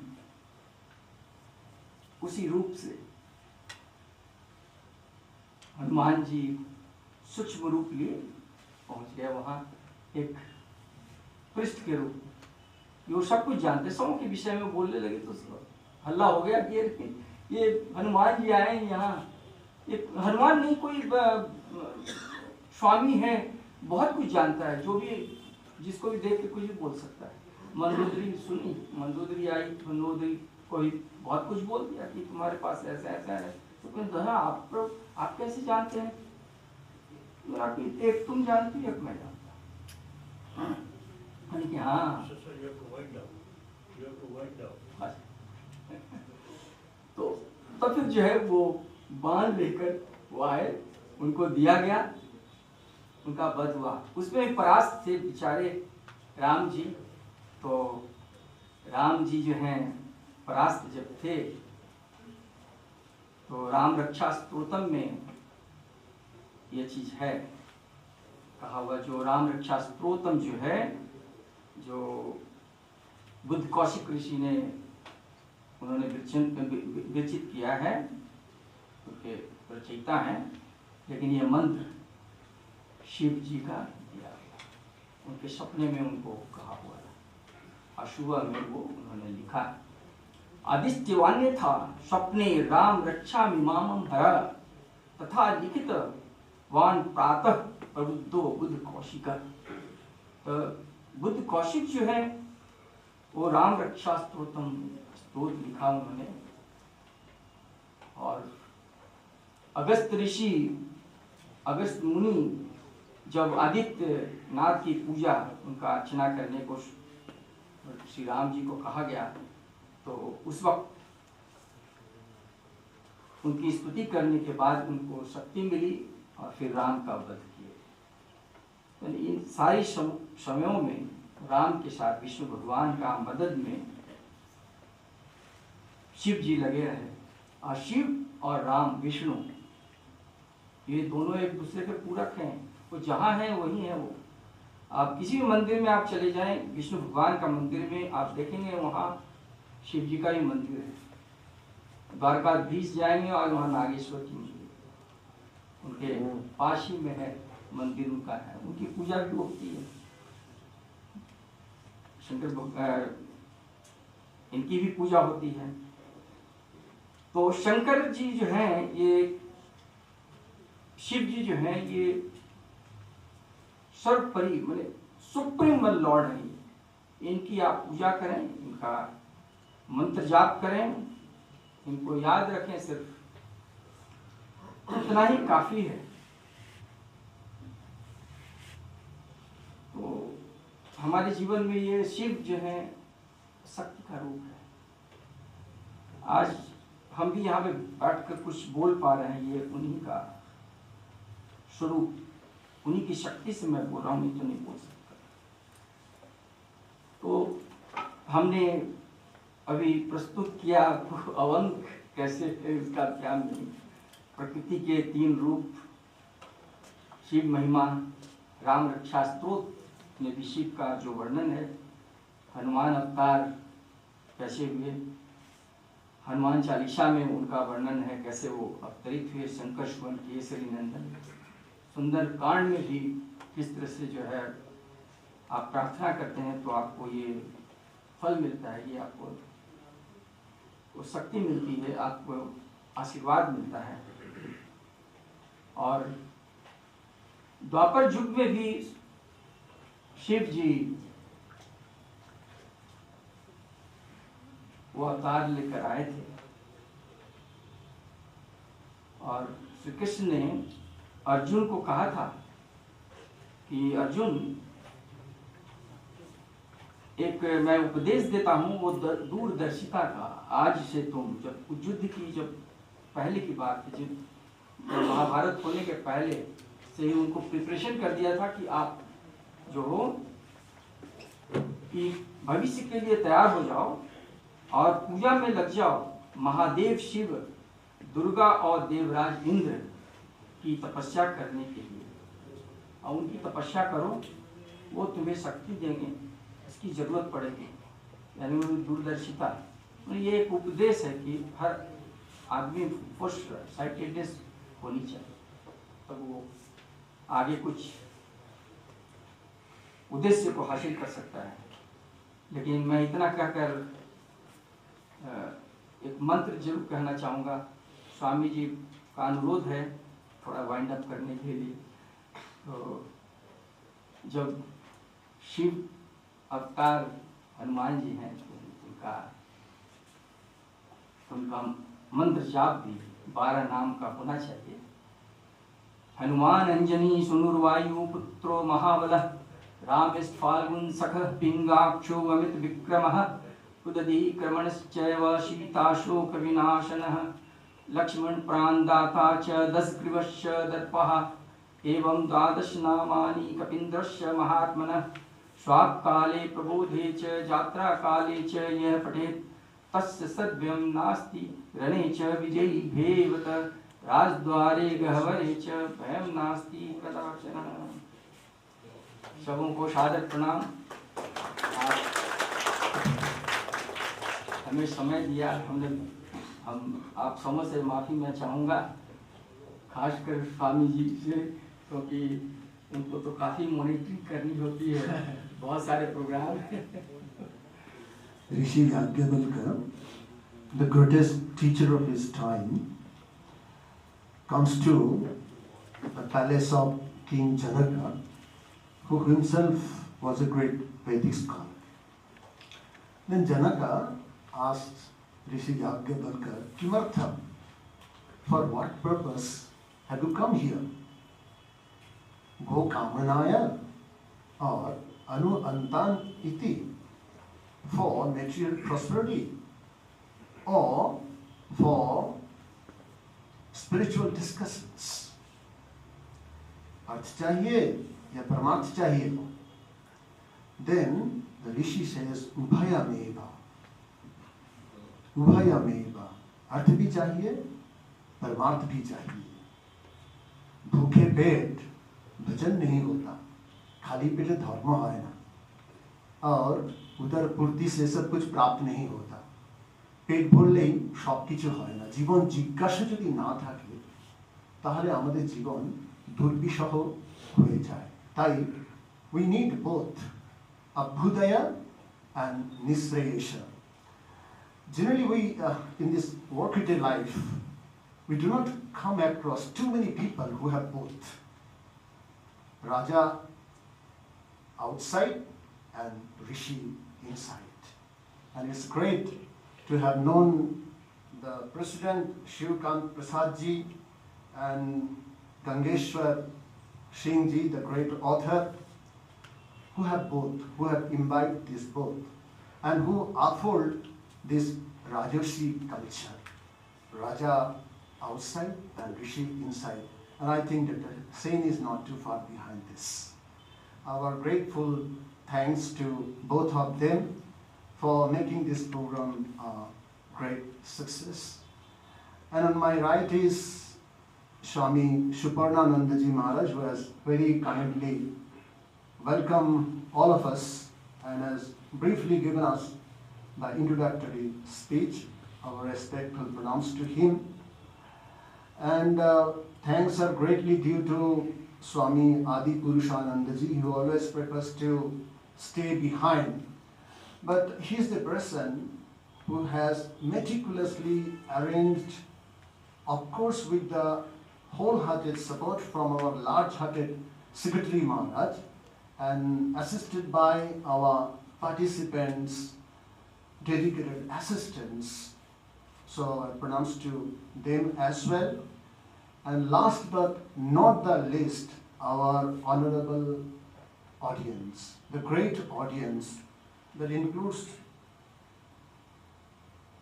S5: उसी रूप से हनुमान जी सूक्ष्म रूप लिए पहुंच गया वहां, एक पृष्ठ के रूप में। ये वो सब कुछ जानते, सबों के विषय में बोलने लगे तो हल्ला हो गया कि ये हनुमान जी आए हैं यहाँ। ये हनुमान नहीं, कोई स्वामी है, बहुत कुछ जानता है, जो भी जिसको भी देख के कुछ भी बोल सकता है। मंदोदरी सुनी, मंदोदरी आई, मंदोदरी कोई बहुत कुछ बोल दिया कि तुम्हारे पास ऐसा ऐसा है। तो कहते हैं आप कैसे जानते हैं? एक तुम जानती हो, एक मैं जानता हूँ। कि हाँ तो फिर जो है वो बाण लेकर वो आए, उनको दिया गया, उनका वध हुआ। उसमें परास्त थे बेचारे राम जी। तो राम जी जो हैं परास्त जब थे तो राम रक्षा स्तोत्रम में ये चीज है कहा हुआ, जो राम रक्षा स्तोत्रम जो है, जो बुद्ध कौशिक ऋषि ने उन्होंने विरचित किया है, उनके रचयिता हैं, लेकिन ये मंत्र शिव जी का दिया गया, उनके सपने में उनको कहा हुआ है, अशुभ में वो उन्होंने लिखा। आदित्यवान्य था स्वप्ने राम रक्षा मिमामं हर, तथा लिखित वान प्रातः प्रबुद्धो बुद्ध कौशिक। तो बुद्ध कौशिक जो है वो राम रक्षा स्तोत्र लिखा उन्होंने। और अगस्त ऋषि, अगस्त मुनि जब आदित्य नाथ की पूजा, उनका अर्चना करने को श्री राम जी को कहा गया, तो उस वक्त उनकी स्तुति करने के बाद उनको शक्ति मिली और फिर राम का वध किए। तो इन सारी समयों में राम के साथ विष्णु भगवान का मदद में शिव जी लगे रहे। और शिव और राम विष्णु ये दोनों एक दूसरे के पूरक हैं, वो जहाँ हैं वही हैं वो। आप किसी भी मंदिर में आप चले जाएं, विष्णु भगवान का मंदिर में आप देखेंगे वहाँ शिव जी का ही मंदिर है। द्वारकाधीश जाएंगे और वहाँ नागेश्वर की मंदिर उनके पास ही में है, मंदिर उनका है, उनकी पूजा भी होती है। शंकर इनकी भी पूजा होती है। तो शंकर जी जो हैं, ये शिव जी जो हैं, ये सर्वपरि माने सुप्रीम लॉर्ड है। इनकी आप पूजा करें, इनका मंत्र जाप करें, इनको याद रखें, सिर्फ इतना ही काफी है। तो हमारे जीवन में ये शिव जो है शक्ति का रूप है। आज हम भी यहाँ पे बैठकर कुछ बोल पा रहे हैं, ये उन्हीं का स्वरूप, उन्हीं की शक्ति से मैं बोल रहा हूँ, नहीं तो नहीं बोल सकता। तो हमने अभी प्रस्तुत किया अवंक कैसे है, इसका क्या नहीं। प्रकृति के 3 रूप, शिव महिमा, राम रक्षा स्तोत्र में भी शिव का जो वर्णन है, हनुमान अवतार कैसे हुए, हनुमान चालीसा में उनका वर्णन है कैसे वो अवतरित हुए, शंकर सुवन केसरी नंदन। सुंदर कांड में भी किस तरह से जो है आप प्रार्थना करते हैं तो आपको ये फल मिलता है, ये आपको वो शक्ति मिलती है, आपको आशीर्वाद मिलता है। और द्वापर युग में भी शिव जी वो अवतार लेकर आए थे और श्री कृष्ण ने अर्जुन को कहा था कि अर्जुन, एक मैं उपदेश देता हूँ वो दूरदर्शिता का। आज से तुम जब युद्ध की, जब पहले की बात थी, जब महाभारत होने के पहले से ही उनको प्रिपरेशन कर दिया था कि आप जो हो कि भविष्य के लिए तैयार हो जाओ और पूजा में लग जाओ। महादेव शिव, दुर्गा और देवराज इंद्र की तपस्या करने के लिए और उनकी तपस्या करो, वो तुम्हें शक्ति देंगे, इसकी जरूरत पड़ेगी। यानी वो दूरदर्शिता, ये एक उपदेश है कि हर आदमी फर्स्ट साइटेडनेस होनी चाहिए, तब वो आगे कुछ उद्देश्य को हासिल कर सकता है। लेकिन मैं इतना कहकर एक मंत्र जरूर कहना चाहूँगा। स्वामी जी का अनुरोध है थोड़ा वाइंड अप करने के लिए। तो जब शिव अवतार हनुमान जी हैं तो उनका मंत्र जाप भी 12 नाम का होना चाहिए। हनुमान अंजनी सुनुर्वायु पुत्रो महाबलः रामस्फाल्गुन सखः पिंगाक्षो अमित विक्रमः उदधी क्रमणश्चैव शीताशोक विनाशनः लक्ष्मण प्राणदाता च दशग्रीवश्च दर्पः एवं 12 नामानि कपीन्द्रस्य महात्मनः स्वाकाले प्रबोधे च यात्रा काले च यः पठेत् तस्य सद्भयं नास्ति रणे च विजयी भेवत राजद्वारे गह्वरे च भयं नास्ति कदाचन। सबों को सादर प्रणाम। हमें समय दिया, हम आप समझ से माफ़ी मैं चाहूँगा, खासकर स्वामी जी से, क्योंकि उनको तो काफ़ी मॉनिटरिंग करनी होती है, बहुत सारे programme.
S1: Rishi Yajnavalkya, the greatest teacher of his time, comes to the palace of King Janaka, who himself was a great Vedic scholar. Then Janaka asked Rishi Yajnavalkya, Kimartham, for what purpose have you come here? Go Kamanaya or Anu Antan Iti, for material prosperity or for spiritual discussions? अर्थ चाहिए या परमार्थ चाहिए? Then the rishi says ubhayameva, ubhayameva, अर्थ भी चाहिए परमार्थ भी चाहिए। भूखे पेट भजन नहीं होता, खाली पेट धर्म है ना, और उदर पूर्ति से सब कुछ प्राप्त नहीं होता। पेट भरलेই সবকিছু হয় না। জীবন জিজ্ঞাসা যদি না থাকে তাহলে আমাদের জীবন দুর্বিষহ হয়ে যায়। তাই we need both abhyudaya and nisrayesha. Generally we in this workaday life we do not come across too many people who have both. Raja outside and Rishi inside. And it's great to have known the President Shivkant Prasad ji and Gangeshwar Singh ji, the great author, who have both, who have imbibed this both, and who afford this Rajarshi culture. Raja outside and Rishi inside. And I think that the saying is not too far behind this. Our grateful thanks to both of them for making this program a great success. And on my right is Swami Suparnanandaji Maharaj, who has very kindly welcomed all of us and has briefly given us the introductory speech. Our respectful pronouns to him. And thanks are greatly due to Swami Adi Purushanandaji, who always prefers to stay behind. But he is the person who has meticulously arranged, of course with the wholehearted support from our large-hearted Secretary Maharaj, and assisted by our participants, dedicated assistants. So I pronounce to them as well. And last but not the least, our honorable audience, the great audience that includes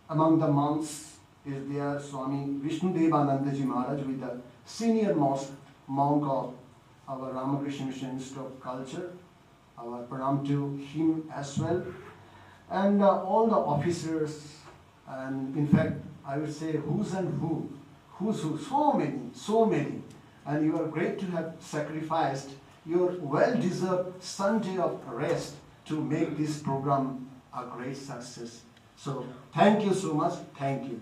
S1: among the monks is there Swami Vishnudevanandaji Maharaj, with the senior most monk of our Ramakrishna Mission Institute of Culture. Our pranam to him as well. And all the officers, and in fact I would say who's who, so many, and you are great to have sacrificed your well-deserved Sunday of rest to make this program a great success. So thank you so much. Thank you.